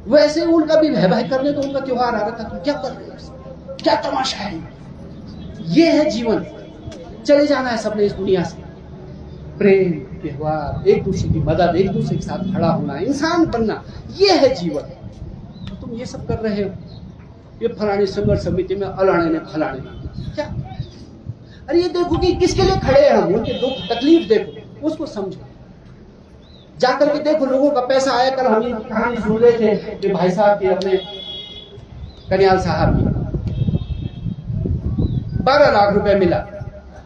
वैसे उनका भी भय करने, तो उनका त्योहार आ रहा था, तुम क्या कर रहे हो, क्या तमाशा है। ये है जीवन, चले जाना है सबने इस दुनिया से। प्रेम, व्यवहार, एक दूसरे की मदद, एक दूसरे के साथ खड़ा होना, इंसान बनना, ये है जीवन। तुम ये सब कर रहे हो, ये फलानी संघर्ष समिति में अलाने ने फलाने ने क्या। अरे ये देखो कि किसके लिए खड़े हैं हम, उनके दुख तकलीफ देखो, उसको समझो, जाकर के देखो। लोगों का पैसा आया, कल हम कहानी सुन रहे थे कि भाई साहब के अपने कन्याल साहब की 12 लाख रुपए मिला,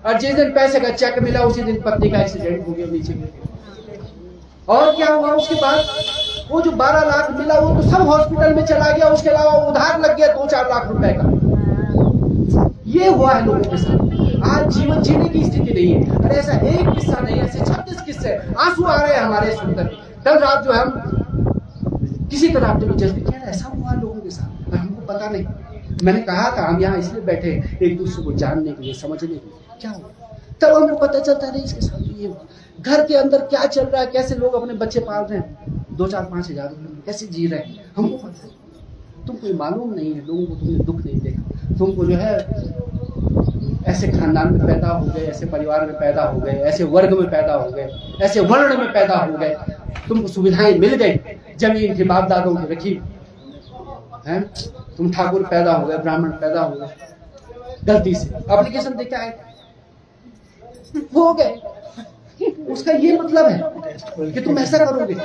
और जिस दिन पैसे का चेक मिला उसी दिन पत्नी का एक्सीडेंट हो गया, नीचे गिर गया। और क्या हुआ उसके बाद, वो जो 12 लाख मिला वो तो सब हॉस्पिटल में चला गया, उसके अलावा उधार लग गया 2-4 लाख रुपए का। ये हुआ है लोगों के साथ। आज जीवन जीने की स्थिति नहीं है। अरे ऐसा एक किस्सा नहीं, ऐसे 36 किस्से, आंसू आ रहे हैं हमारे सुनकर। कल रात जो हम किसी तरह में जल्दी क्या ऐसा हुआ लोगों के साथ, और हमको पता नहीं। मैंने कहा था हम यहाँ इसलिए बैठे एक दूसरे को जानने के लिए, समझने के लिए, क्या हुआ तब हमको पता चलता नहीं इसके साथ ये हुआ। घर के अंदर क्या चल रहा है, कैसे लोग अपने बच्चे पाल रहे हैं, 2-4-5 हजार रुपये कैसे जी रहे हैं, हमको पता है। तुमको मालूम नहीं है, लोगों को तुमने दुख नहीं देखा। तुमको जो है ऐसे खानदान में पैदा हो गए, ऐसे परिवार में पैदा हो गए, ऐसे वर्ग में पैदा हो गए, ऐसे वर्ण में पैदा हो गए, तुमको सुविधाएं मिल गई, जमीन के बाप दादों की रखी है, तुम ठाकुर पैदा हो गए, ब्राह्मण पैदा हो गए, गलती से एप्लीकेशन देके आए हो गए। उसका ये मतलब है कि तुम ऐसा करोगे,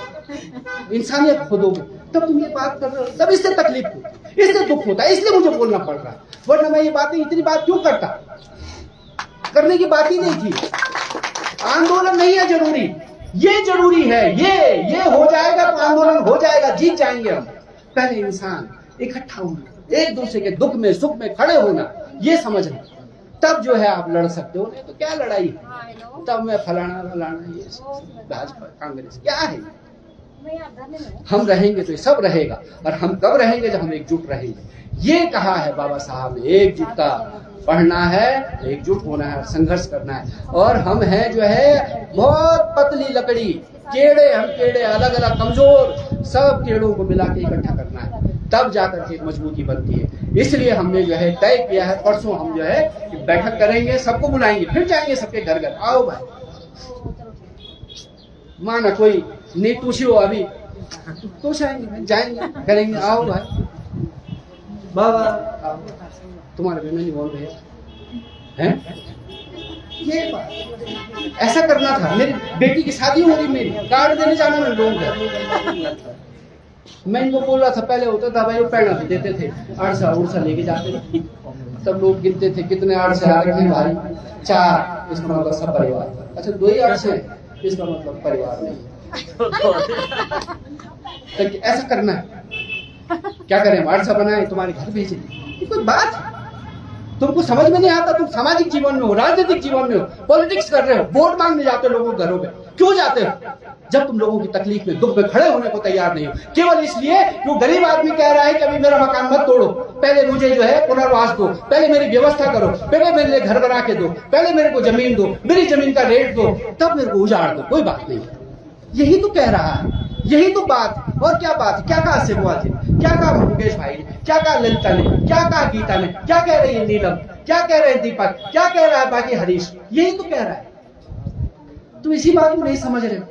इंसानियत खोदोगे, तब तुम ये बात कर रहे हो, तब इससे तकलीफ होती, इससे दुख होता है, इसलिए मुझे बोलना पड़ रहा है। वरना मैं ये बातें इतनी बात क्यों करता, करने की बात ही नहीं थी। आंदोलन नहीं है जरूरी, ये जरूरी है, ये हो जाएगा तो आंदोलन हो जाएगा, जीत जाएंगे हम। पहले इंसान इकट्ठा होना, एक दूसरे के दुख में सुख में खड़े होना, ये समझना, तब जो है आप लड़ सकते हो। नहीं तो क्या लड़ाई, तब मैं फलाना ये भाजपा कांग्रेस क्या है। हम रहेंगे तो ये सब रहेगा, और हम कब रहेंगे जब हम एकजुट रहेंगे। ये कहा है बाबा साहब ने, एकजुटता पढ़ना है, एकजुट होना है, संघर्ष करना है। और हम हैं जो है बहुत पतली लकड़ी, केड़े, हम केड़े अलग अलग कमजोर, सब केड़ों को मिला के इकट्ठा करना है, तब जाकर के मजबूती बनती है। इसलिए हमने जो है तय किया है, परसों हम जो है बैठक करेंगे, सबको बुलाएंगे, फिर जाएंगे सबके घर घर, आओ भाई, माना कोई नहीं पूछी हो अभी तो जाएंगे करेंगे, आओ भाई बाबा तुम्हारे बेटे नहीं बोल रहे हैं। ये बात ऐसा करना था। मेरी बेटी की शादी हो रही, मेरी कार्ड देने जाना मैं लोग, मैं इनको बोल रहा था, पहले होता था भाई वो पैना भी देते थे, अड़सा उड़सा लेके जाते थे, सब लोग गिनते थे कितने अड़से आ रहे हैं भाई, 4, इसका मतलब सब परिवार। अच्छा 2 ही अड़से, इसका मतलब परिवार नहीं। तो ऐसा करना है, क्या करें, अड़सा बनाए तुम्हारे घर भेजे, कोई बात है। तुमको समझ में नहीं आता, तुम सामाजिक जीवन में हो, राजनीतिक जीवन में हो, पॉलिटिक्स कर रहे हो, वोट मांगने जाते हो लोगों के घरों में, क्यों जाते हो? जब तुम लोगों की तकलीफ में दुख में खड़े होने को तैयार नहीं हो, केवल इसलिए कि गरीब आदमी कह रहा है कि अभी मेरा मकान मत तोड़ो, पहले मुझे जो है पुनर्वास दो, पहले मेरी व्यवस्था करो, पहले मेरे लिए घर बना के दो, पहले मेरे को जमीन दो, मेरी जमीन का रेट दो, तब मेरे को उजाड़ दो, कोई बात नहीं। यही तो कह रहा है, यही तो बात। और क्या बात है, क्या कहा सिरवाल जी, क्या कहा मुकेश भाई ने, क्या कहा ललिता ने, क्या कहा गीता ने, क्या कह रही है नीलम, क्या कह रहे हैं दीपक, क्या कह रहा है बाकी हरीश, यही तो कह रहा है। तुम इसी बात को नहीं समझ रहे हो,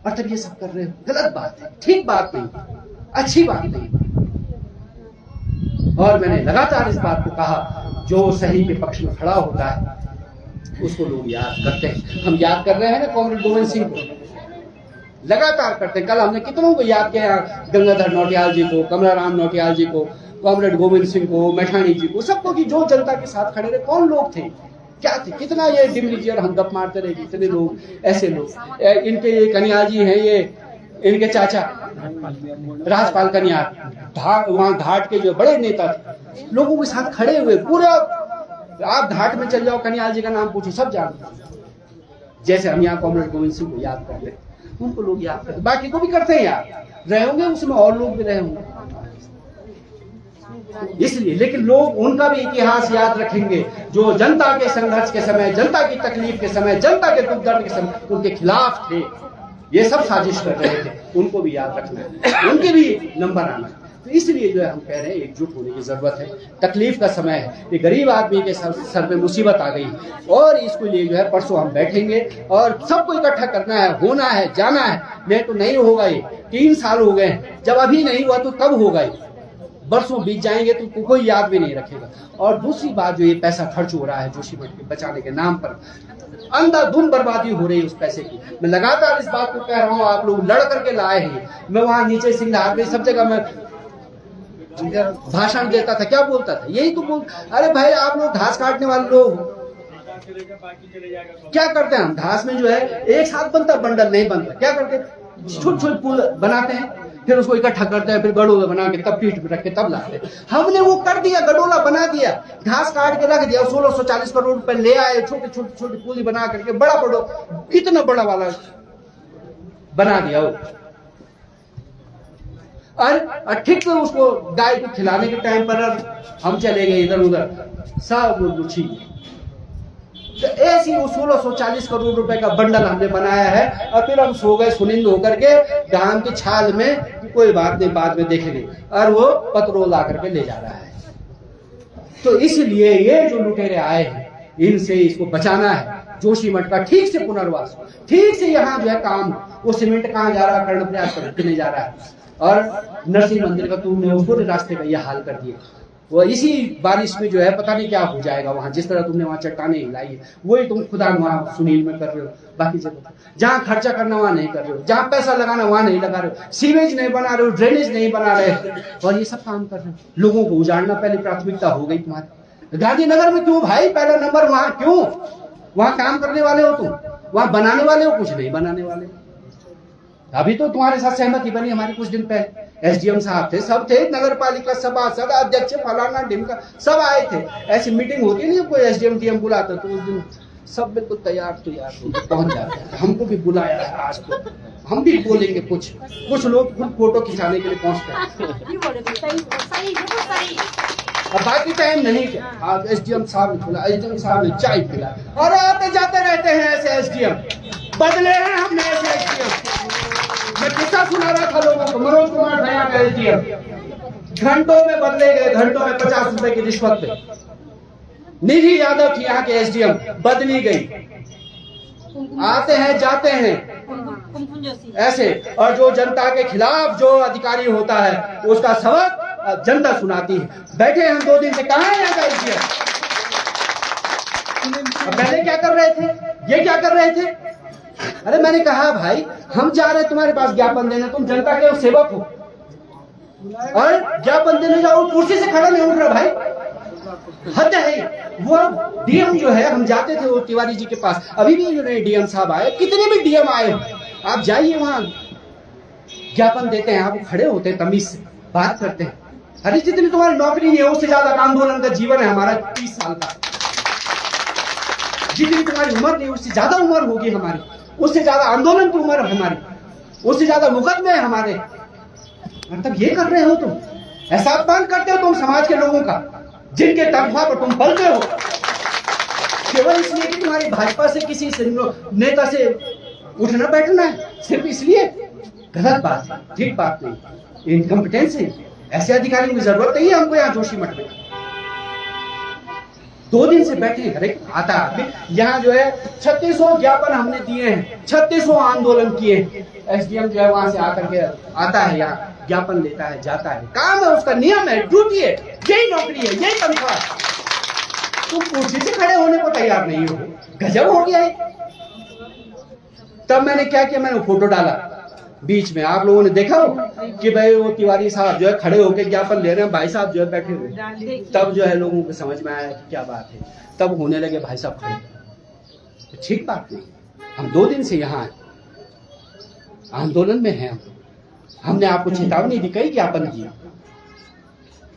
और तब ये सब कर रहे हो, गलत बात है, ठीक बात नहीं, अच्छी बात नहीं। और मैंने लगातार इस बात को कहा, जो सही के पक्ष में खड़ा होता है उसको लोग याद करते हैं। हम याद कर रहे हैं ना कॉमरेड गोविंद सिंह को, लगातार करते हैं। कल हमने कितनों को याद किया, गंगाधर नौटियाल जी को, कमलाराम नौटियाल जी को, कॉमरेड गोविंद सिंह को, मैठाणी जी को, सबको कि जो जनता के साथ खड़े रहे। कौन लोग थे, क्या थे, कितना ये डिमरी जी और हम गप मारते रहे, कितने लोग ऐसे लोग। इनके ये कन्याल जी हैं, ये इनके चाचा राजपाल कन्याल, वहां घाट के जो बड़े नेता थे, लोगों के साथ खड़े हुए पूरा। आप घाट में चल जाओ, कन्याल जी का नाम पूछो, सब जानते। जैसे हम यहाँ कॉमरेड गोविंद सिंह को याद कर रहे, उनको लोग याद करते, बाकी को भी करते हैं याद, रहे होंगे उसमें और लोग भी रहे होंगे इसलिए। लेकिन लोग उनका भी इतिहास याद रखेंगे जो जनता के संघर्ष के समय, जनता की तकलीफ के समय, जनता के दुख दर्द के समय उनके खिलाफ थे, ये सब साजिश कर रहे थे, उनको भी याद रखना है, उनके भी नंबर आना है। तो इसलिए जो है हम कह रहे हैं एकजुट होने की जरूरत है। तकलीफ का समय है, ये गरीब आदमी के सर पे मुसीबत आ गई और इसके लिए जो है परसों हम बैठेंगे और सबको इकट्ठा करना है, होना है, जाना है। नहीं तो नहीं होगा। ये 3 साल हो गए, जब अभी नहीं हुआ तो कब होगा? बरसों बीत जाएंगे तो कोई याद भी नहीं रखेगा। और दूसरी बात, जो ये पैसा खर्च हो रहा है जोशीमठ के बचाने के नाम पर, अंधाधुंध बर्बादी हो रही है उस पैसे की। मैं लगातार इस बात को कह रहा हूँ, आप लोग लड़ करके लाए हैं। मैं वहां नीचे सिंघार में सब जगह मैं भाषण देता था, क्या बोलता था? यही तो बोल, अरे भाई आप लोग घास काटने वाले लोग क्या करते हैं? हम घास में जो है एक साथ बनता, बंडल नहीं बनता। क्या करते? छोटे छोटे पुल बनाते हैं, फिर उसको इकट्ठा करते हैं, फिर गडोला बना के तब पीठ पे रख के तब लाते हैं। हमने वो कर दिया, गडोला बना दिया, घास काट के रख दिया, 1640 करोड़ रुपए ले आए, छोटे छोटे छोटे पुल बना करके बड़ा बड़ा इतना बड़ा वाला बना दिया वो। और ठीक से उसको गाय को खिलाने के टाइम पर हम चले गए इधर उधर, सब रुचि। तो ऐसी वो 1640 करोड़ रुपए का बंडल हमने बनाया है और फिर हम सो गए सुनिंद होकर के धान की छाल में कि कोई बात नहीं, बाद में देखेंगे, और वो पत्रोल ला करके ले जा रहा है। तो इसलिए ये जो लुटेरे आए हैं, इनसे इसको बचाना है। जोशीमठ का ठीक से पुनर्वास, ठीक से यहाँ जो है काम, वो सीमेंट कहाँ जा रहा है, कर्णप्रयाग करने जा रहा है। और नरसिंह मंदिर का तुमने उसको रास्ते का यह हाल कर दिया। वो इसी बारिश में जो है पता नहीं क्या हो जाएगा वहां। जिस तरह तुमने वहां चट्टाने हिलाई है, वही तुम खुदा वहां सुनील में कर रहे हो। बाकी जगह जहां खर्चा करना वहां नहीं कर रहे हो, जहां पैसा लगाना वहां नहीं लगा रहे हो, सीवेज नहीं बना रहे हो, ड्रेनेज नहीं बना रहे हो, और ये सब काम कर रहे हो। लोगों को उजाड़ना पहले प्राथमिकता हो गई तुम्हारी। गांधीनगर में क्यों भाई पहला नंबर वहां? क्यों? वहां काम करने वाले हो तुम, वहां बनाने वाले हो, कुछ नहीं बनाने वाले। अभी तो तुम्हारे साथ सहमति बनी हमारी कुछ दिन पहले, एसडीएम साहब थे, सब थे, नगर पालिका सभासद, अध्यक्ष, फलाना ढिमका, सब आए थे। ऐसी मीटिंग होती नहीं, कोई एसडीएम डीएम बुलाता तो उस दिन सब बिल्कुल तैयार पहुंच जाते हैं। हमको भी बुलाया है आज, तो हम भी बोलेंगे। कुछ लोग खुद फोटो खिंचाने के लिए पहुंचते हैं। अब बाकी टाइम नहीं क्या, आज एसडीएम साहब ने खुला, एसडीएम साहब ने चाय पिला, और आते जाते रहते हैं ऐसे एसडीएम। बदले हैं हमने ऐसे एसडीएम। मैं किस्सा सुना रहा था लोगों को, मनोज कुमार भैया का एसडीएम घंटों में बदले गए, घंटों में 50 रुपए की रिश्वत पे। निधि यादव थी यहाँ के एसडीएम, बदली गई। आते हैं जाते हैं ऐसे, और जो जनता के खिलाफ जो अधिकारी होता है उसका सबक जनता सुनाती है। बैठे हम 2 दिन से, कहाँ है यहाँ का एसडीएम? पहले क्या कर रहे थे, ये क्या कर रहे थे? अरे मैंने कहा भाई हम जा रहे हैं तुम्हारे पास ज्ञापन देने, तुम जनता के सेवक हो, और ज्ञापन देने जाओ, कुर्सी से खड़ा नहीं उठ रहा भाई, हद है। वो डीएम जो है, हम जाते थे वो तिवारी जी के पास, अभी भी जो नए डीएम साहब आए, कितने भी डीएम आए, आप जाइए वहां ज्ञापन देते हैं, आप खड़े होते हैं, तमीज से बात करते हैं। अरे जितनी तुम्हारी नौकरी नहीं है, उससे ज्यादा आंदोलन का जीवन है हमारा 30 साल का। जितनी तुम्हारी उम्र नहीं, उससे ज्यादा उम्र होगी हमारी, उससे ज्यादा आंदोलन की उम्र है हमारी, उससे ज्यादा मुकदमे है हमारे। मतलब ये कर रहे हो तुम, ऐसा अपमान करते हो तुम समाज के लोगों का, जिनके तनख्वाह पर तुम पलते हो, केवल इसलिए कि तुम्हारी भाजपा से किसी नेता से उठना बैठना है, सिर्फ इसलिए। गलत बात है, ठीक बात नहीं, इनकम्पिटेंस है। ऐसे अधिकारियों की जरूरत नहीं है हमको यहाँ जोशीमठ में। 2 दिन से बैठे हैं, आता यहाँ जो है 3600 ज्ञापन हमने दिए हैं, 3600 आंदोलन किए। एसडीएम जो है वहां से आकर के आता है, यहाँ ज्ञापन लेता है, जाता है, काम है उसका, नियम है, ड्यूटी है, यही नौकरी है, यही तनख्वाह। तुम कुर्सी से खड़े होने को तैयार नहीं हो, गजब हो गया है। तब मैंने क्या किया, मैंने फोटो डाला बीच में, आप लोगों ने देखा हो कि भाई वो तिवारी साहब जो है खड़े होकर ज्ञापन ले रहे हैं, भाई साहब जो है बैठे हुए। तब जो है लोगों को समझ में आया कि क्या बात है, तब होने लगे भाई साहब खड़े। तो ठीक बात नहीं, हम 2 दिन से यहाँ आंदोलन में हैं। हमने आपको चेतावनी दी, कई ज्ञापन दिए,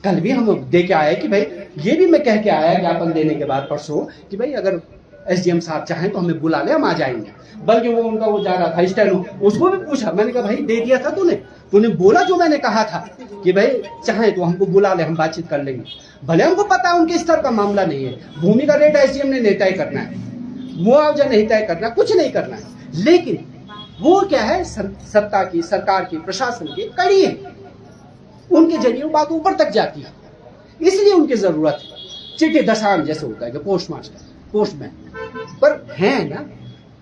कल भी हम दे के आए कि भाई, ये भी मैं कह के आया ज्ञापन देने के बाद परसों कि भाई अगर एसडीएम साहब चाहें तो हमें बुला ले, हम आ जाएंगे। बल्कि वो उनका वो जा रहा था स्टैनो, उसको भी पूछा, मैंने कहा भाई दे दिया था तूने बोला जो मैंने कहा था कि भाई चाहे तो हमको बुला ले, हम बातचीत कर लेंगे। भले हमको पता है उनके स्तर का मामला नहीं है, भूमि का रेट एसडीएम ने नहीं तय करना है, मुआवजा नहीं तय करना, कुछ नहीं करना है, लेकिन वो क्या है, सत्ता की, सरकार की, प्रशासन की कड़ी है। उनके जरिए वो बात ऊपर तक जाती है, इसलिए उनकी जरूरत है। चिट्ठी दसान जैसे होता है कि पोस्टमैन पर है ना,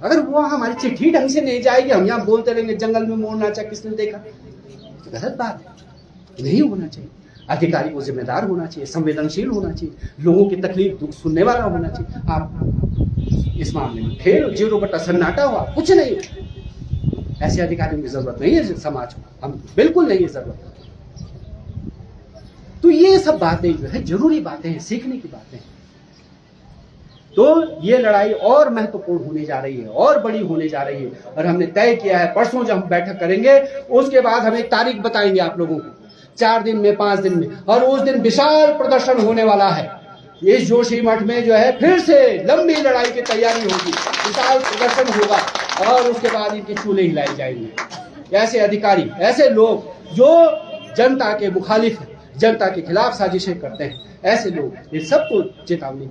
अगर वो हमारी चिट्ठी ढंग से नहीं जाएगी, हम यहाँ बोलते रहेंगे जंगल में मोर नाचा किसने देखा, तो गलत बात है, नहीं होना चाहिए। अधिकारी को जिम्मेदार होना चाहिए, संवेदनशील होना चाहिए, लोगों की तकलीफ दुख सुनने वाला होना चाहिए। आप इस मामले में फेल, 0 सन्नाटा हुआ, कुछ नहीं हुआ। ऐसे अधिकारियों की जरूरत नहीं है समाज को, हम बिल्कुल नहीं है जरूरत। तो ये सब बातें जो है जरूरी बातें हैं, सीखने की बातें हैं। तो ये लड़ाई और महत्वपूर्ण होने जा रही है और बड़ी होने जा रही है, और हमने तय किया है परसों जब हम बैठक करेंगे उसके बाद हम एक तारीख बताएंगे आप लोगों को, 4 दिन में 5 दिन में, और उस दिन विशाल प्रदर्शन होने वाला है। इस जोशी मठ में जो है फिर से लंबी लड़ाई की तैयारी होगी, विशाल प्रदर्शन होगा, और उसके बाद इनके चूल्हे हिलाए जाएंगे। ऐसे अधिकारी, ऐसे लोग जो जनता के मुखालिफ हैं, जनता के खिलाफ साजिशें करते हैं, ऐसे लोग, ये सबको चेतावनी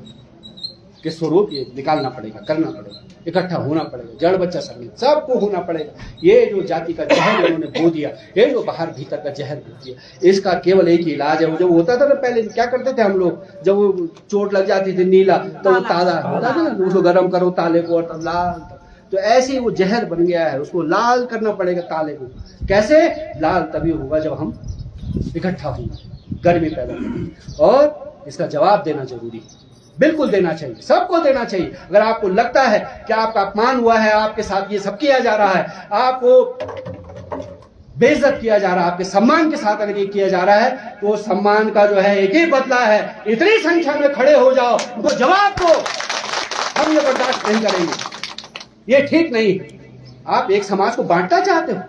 के स्वरूप ये निकालना पड़ेगा, करना पड़ेगा, इकट्ठा होना पड़ेगा, जड़ बच्चा समेत सबको होना पड़ेगा। ये जो जाति का जहर इन्होंने बो दिया, ये जो बाहर भीतर का जहर बो दिया, इसका केवल एक ही इलाज है। वो जब होता था ना पहले क्या करते थे हम लोग, जब वो चोट लग जाती थी नीला, तो वो ताला होता था ना, उसको गर्म करो ताले को, और तब लाल। तो ऐसे ही वो जहर बन गया है, उसको लाल करना पड़ेगा ताले को। कैसे लाल? तभी होगा जब हम इकट्ठा होंगे, गर्मी पैदा होगी, और इसका जवाब देना जरूरी है, बिल्कुल देना चाहिए, सबको देना चाहिए। अगर आपको लगता है कि आपका अपमान हुआ है, आपके साथ ये सब किया जा रहा है, आपको बेइज्जत किया जा रहा है, आपके सम्मान के साथ अगर ये किया जा रहा है, तो सम्मान का जो है एक ही बदला है, इतनी संख्या में खड़े हो जाओ, तो जवाब दो। हम ये बर्दाश्त नहीं करेंगे, ये ठीक नहीं। आप एक समाज को बांटना चाहते हो,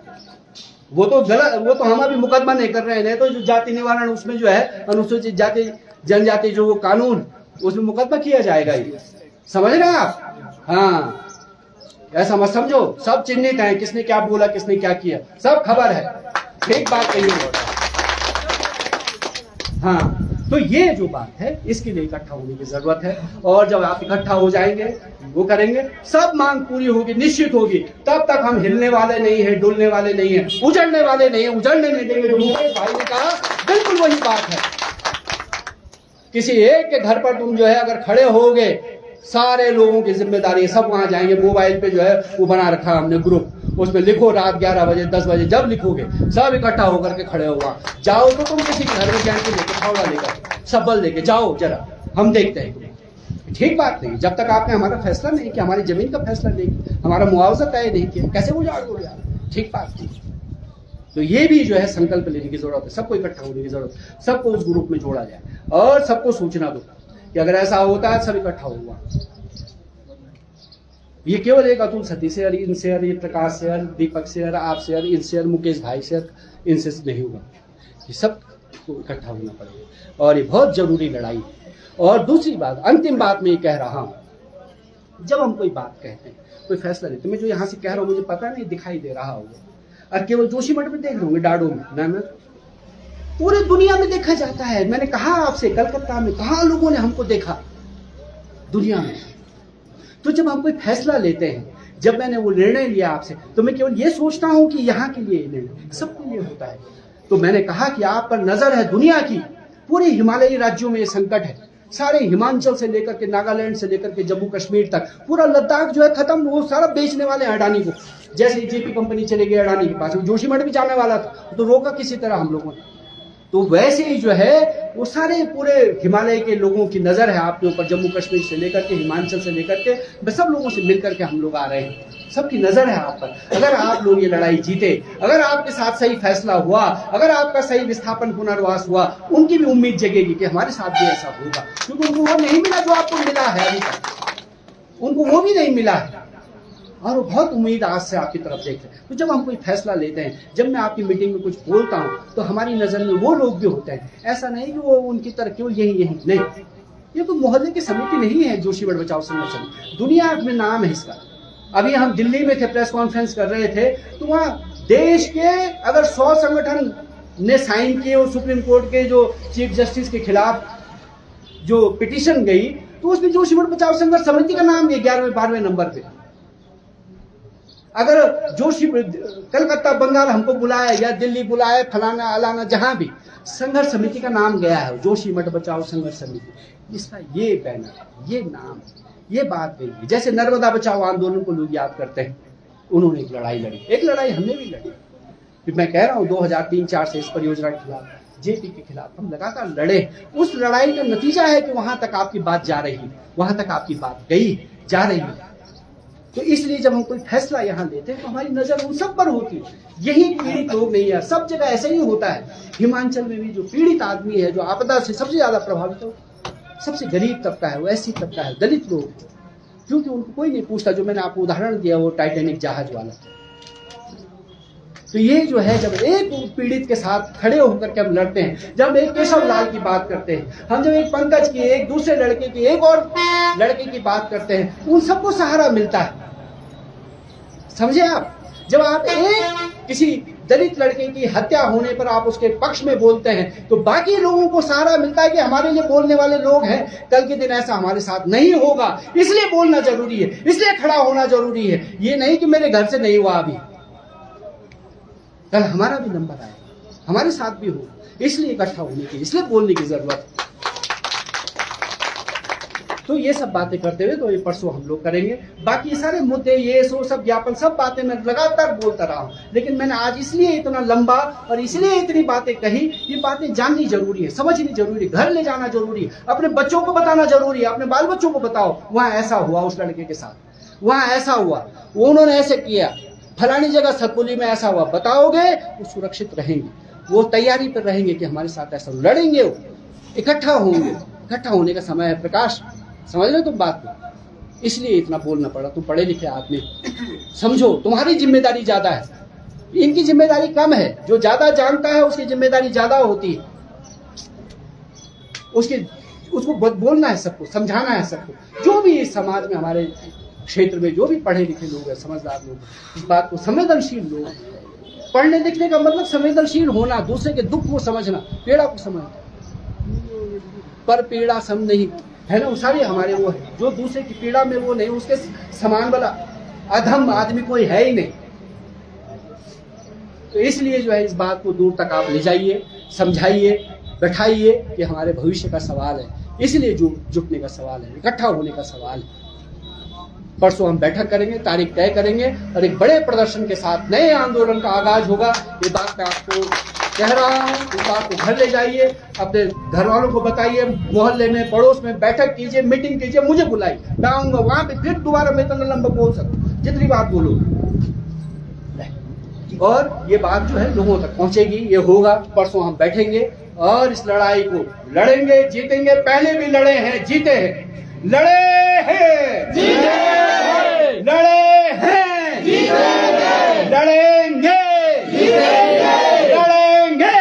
वो तो गलत, वो तो हम अभी मुकदमा नहीं कर रहे हैं। तो जो जाति निवारण उसमें जो है अनुसूचित जाति जनजाति जो वो कानून, उसमें मुकदमा किया जाएगा, ये समझ रहे हैं आप? हाँ, ऐसा मत समझो, सब चिन्हित है, किसने क्या बोला, किसने क्या किया, सब खबर है, ठीक बात कही है। हाँ, तो ये जो बात है इसके लिए इकट्ठा होने की जरूरत है, और जब आप इकट्ठा हो जाएंगे, वो करेंगे, सब मांग पूरी होगी, निश्चित होगी, तब तक हम हिलने वाले नहीं है, डुलने वाले नहीं है, उजड़ने वाले नहीं है, उजड़ने नहीं देंगे। जो मुकेश भाई ने कहा बिल्कुल वही बात है। किसी एक के घर पर तुम जो है अगर खड़े होगे, सारे लोगों की जिम्मेदारी है, सब वहां जाएंगे। मोबाइल पे जो है वो बना रखा हमने ग्रुप, उसमें लिखो रात 11 बजे 10 बजे जब लिखोगे सब इकट्ठा होकर के खड़े हुआ जाओ। तो तुम किसी के घर में जाके लेके फावड़ा लेकर सबल लेके जाओ, जरा हम देखते हैं। ठीक बात नहीं, जब तक आपने हमारा फैसला नहीं किया, हमारी जमीन का फैसला नहीं किया, हमारा मुआवजा तय नहीं किया, कैसे वो जाओगे यार? ठीक बात नहीं। तो ये भी जो है संकल्प लेने की जरूरत है, सबको इकट्ठा होने की जरूरत है, सबको उस ग्रुप में जोड़ा जाए, और सबको सूचना दो कि अगर ऐसा होता है सब इकट्ठा होगा। ये केवल एक अतुल सती शेयर, इन शेयर, ये प्रकाश शेयर, दीपक शेयर, आप शेयर, इन शेयर, मुकेश भाई शेयर, इनसे नहीं होगा, ये सब को इकट्ठा होना पड़ेगा, और ये बहुत जरूरी लड़ाई है। और दूसरी बात, अंतिम बात मैं ये कह रहा हूं, जब हम कोई बात कहते हैं, कोई फैसला लेते हैं, मैं जो यहां से कह रहा हूं मुझे पता नहीं दिखाई दे रहा होगा, और केवल जोशीमठ में देख लोगे, डाडो में ना, पूरे दुनिया में देखा जाता है। मैंने कहा आपसे, कलकत्ता में कहा लोगों ने हमको देखा, दुनिया में। तो जब हम कोई फैसला लेते हैं, जब मैंने वो निर्णय लिया आपसे, तो मैं केवल ये सोचता हूं कि यहाँ के लिए निर्णय, सबके लिए होता है। तो मैंने कहा कि आप पर नजर है दुनिया की, पूरे हिमालयी राज्यों में ये संकट है, सारे हिमाचल से लेकर के नागालैंड से लेकर के जम्मू कश्मीर तक, पूरा लद्दाख जो है खत्म, वो सारा बेचने वाले हैं अडानी को। जैसे जेपी कंपनी चले गई अडानी के पास, जोशीमठ भी जाने वाला था, तो रोका किसी तरह हम लोगों ने। तो वैसे ही जो है वो सारे पूरे हिमालय के लोगों की नजर है आपके ऊपर, जम्मू कश्मीर से लेकर के हिमाचल से लेकर के सब लोगों से मिलकर के हम लोग आ रहे हैं, सबकी नजर है आप पर। अगर आप लोग ये लड़ाई जीते, अगर आपके साथ सही फैसला हुआ, अगर आपका सही विस्थापन पुनर्वास हुआ, उनकी भी उम्मीद जगेगी कि हमारे साथ भी ऐसा होगा, क्योंकि उनको वो नहीं मिला जो आपको मिला है अभी तक, उनको वो भी नहीं मिला है, और वो बहुत उम्मीद आज से आपकी तरफ देख रहे हैं। तो जब हम कोई फैसला लेते हैं, जब मैं आपकी मीटिंग में कुछ बोलता हूं, तो हमारी नजर में वो लोग भी होते हैं। ऐसा नहीं कि वो उनकी तरह केवल यही नहीं, ये कोई मोहल्ले की समिति नहीं है जोशीमठ बचाओ संगठन, दुनिया में नाम है इसका। अभी हम दिल्ली में थे, प्रेस कॉन्फ्रेंस कर रहे थे, तो वहां देश के अगर 100 संगठन ने साइन किए और सुप्रीम कोर्ट के जो चीफ जस्टिस के खिलाफ जो पिटीशन गई, तो उसमें जोशीमठ बचाओ संघर्ष समिति का नाम 11वें 12वें नंबर पे। अगर जोशी कलकत्ता बंगाल हमको बुलाया या दिल्ली बुलाया, फलाना अलाना जहां भी, संघर्ष समिति का नाम गया है, जोशी मठ बचाओ संघर्ष समिति, इसका ये बैनर, ये नाम, ये बात गई है। जैसे नर्मदा बचाओ आंदोलन को लोग याद करते हैं, उन्होंने एक लड़ाई लड़ी, एक लड़ाई हमने भी लड़ी। फिर मैं कह रहा हूँ 2003-4 से इस परियोजना के खिलाफ, जेपी के खिलाफ हम लगातार लड़े। उस लड़ाई का नतीजा है कि वहां तक आपकी बात जा रही है, वहां तक आपकी बात गई, जा रही है। तो इसलिए जब हम कोई फैसला यहाँ लेते हैं तो हमारी नजर उन सब पर होती है। यही पीड़ित लोग नहीं है, सब जगह ऐसे ही होता है। हिमाचल में भी जो पीड़ित आदमी है, जो आपदा से सबसे ज्यादा प्रभावित हो, सबसे गरीब तबका है, वो ऐसी तबका है, दलित लोग, क्योंकि उनको कोई नहीं पूछता। जो मैंने आपको उदाहरण दिया वो टाइटैनिक जहाज वाला, तो ये जो है जब एक पीड़ित के साथ खड़े होकर के हम लड़ते हैं, जब एक केशव लाल की बात करते हैं, हम जब एक पंकज की, एक दूसरे लड़के की, एक और लड़के की बात करते हैं, उन सबको सहारा मिलता है। समझे आप? जब आप एक किसी दलित लड़के की हत्या होने पर आप उसके पक्ष में बोलते हैं तो बाकी लोगों को सहारा मिलता है कि हमारे लिए बोलने वाले लोग हैं, कल के दिन ऐसा हमारे साथ नहीं होगा, इसलिए बोलना जरूरी है, इसलिए खड़ा होना जरूरी है। ये नहीं कि मेरे घर से नहीं हुआ, अभी कल हमारा भी नंबर आएगा, हमारे साथ भी हो, इसलिए इकट्ठा होने की, इसलिए बोलने की जरूरत है। तो ये सब बातें करते हुए तो ये परसों हम लोग करेंगे। बाकी सारे मुद्दे, ये सो सब ज्ञापन, सब बातें मैं लगातार बोलता रहा हूं, लेकिन मैंने आज इसलिए इतना लंबा और इसलिए इतनी बातें कही, ये बातें जाननी जरूरी है, समझनी जरूरी है, घर ले जाना जरूरी है, अपने बच्चों को बताना जरूरी है। अपने बाल बच्चों को बताओ वहां ऐसा हुआ, उस लड़के के साथ वहां ऐसा हुआ, उन्होंने ऐसे किया, फलानी जगह सतपुली में ऐसा हुआ, बताओगे वो सुरक्षित रहेंगे, वो तैयारी पर रहेंगे कि हमारे साथ ऐसा लड़ेंगे, वो इकट्ठा होंगे। इकट्ठा होने का समय है प्रकाश, समझ लो तुम बात को, इसलिए इतना बोलना पड़ा। तुम पढ़े लिखे आदमी, समझो तुम्हारी जिम्मेदारी ज्यादा है, इनकी जिम्मेदारी कम है। जो ज्यादा जानता है उसकी जिम्मेदारी ज्यादा होती है, उसको बोलना है सबको, समझाना है सबको। जो भी इस समाज में, हमारे क्षेत्र में जो भी पढ़े लिखे लोग हैं, समझदार लोग, इस बात को, संवेदनशील लोग, पढ़ने लिखने का मतलब संवेदनशील होना, दूसरे के दुख को समझना, पीड़ा को समझना। पर पीड़ा सम नहीं है ना, वो सारे हमारे वो है, जो दूसरे की पीड़ा में वो नहीं, उसके समान वाला अधम आदमी कोई है ही नहीं। तो इसलिए जो है इस बात को दूर तक आप ले जाइए, समझाइए, बैठाइए कि हमारे भविष्य का सवाल है, इसलिए जुटने का सवाल है, इकट्ठा होने का सवाल है। परसों हम बैठक करेंगे, तारीख तय करेंगे और एक बड़े प्रदर्शन के साथ नए आंदोलन का आगाज होगा। ये बात मैं आपको कह रहा हूँ, इस बात को घर ले जाइए, अपने घर वालों को बताइए, मोहल्ले में, पड़ोस में बैठक कीजिए, मीटिंग कीजिए, मुझे बुलाइए, मैं आऊंगा वहां पे, फिर दोबारा मैं इतना लंबा बोल सकूँ, जितनी बात बोलो। और ये बात जो है लोगों तक पहुंचेगी, ये होगा। परसों हम बैठेंगे और इस लड़ाई को लड़ेंगे, जीतेंगे। पहले भी लड़े हैं, जीते हैं, लड़े हैं, जीते हैं, लड़े हैं, जीते हैं, लड़ेंगे, जीतेंगे, लड़ेंगे,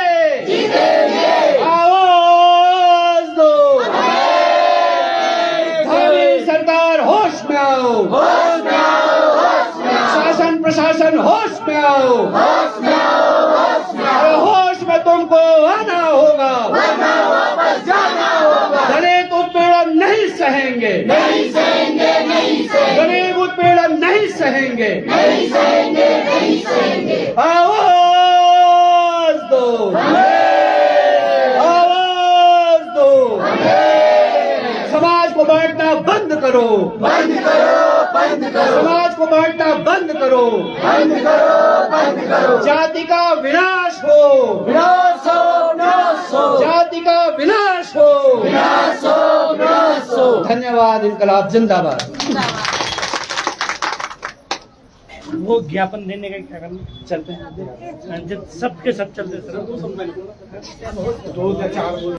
जीतेंगे। आवाज दो, धामी सरकार होश में आओ, होश में आओ, होश में आओ, शासन प्रशासन होश में आओ, होश में आओ, होश में आओ, होश में तुमको आना होगा, वरना वापस जाना होगा। दलित उत्पीड़न नहीं सहेंगे, नहीं सहेंगे, नहीं सहेंगे, गरीब उत्पीड़न नहीं सहेंगे, नहीं सहेंगे, नहीं सहेंगे। आवाज दो, आवाज दो, समाज को बांटना बंद करो, बंद करो, बंद करो, समाज को बांटना बंद करो, बंद करो, बंद करो। जाति का विनाश हो, विनाश हो, विनाश हो, जाति का विनाश हो, विनाश हो, विनाश हो। धन्यवाद। इनकलाब जिंदाबाद। वो ज्ञापन देने का क्या करना, चलते हैं जब सबके सब चलते सर।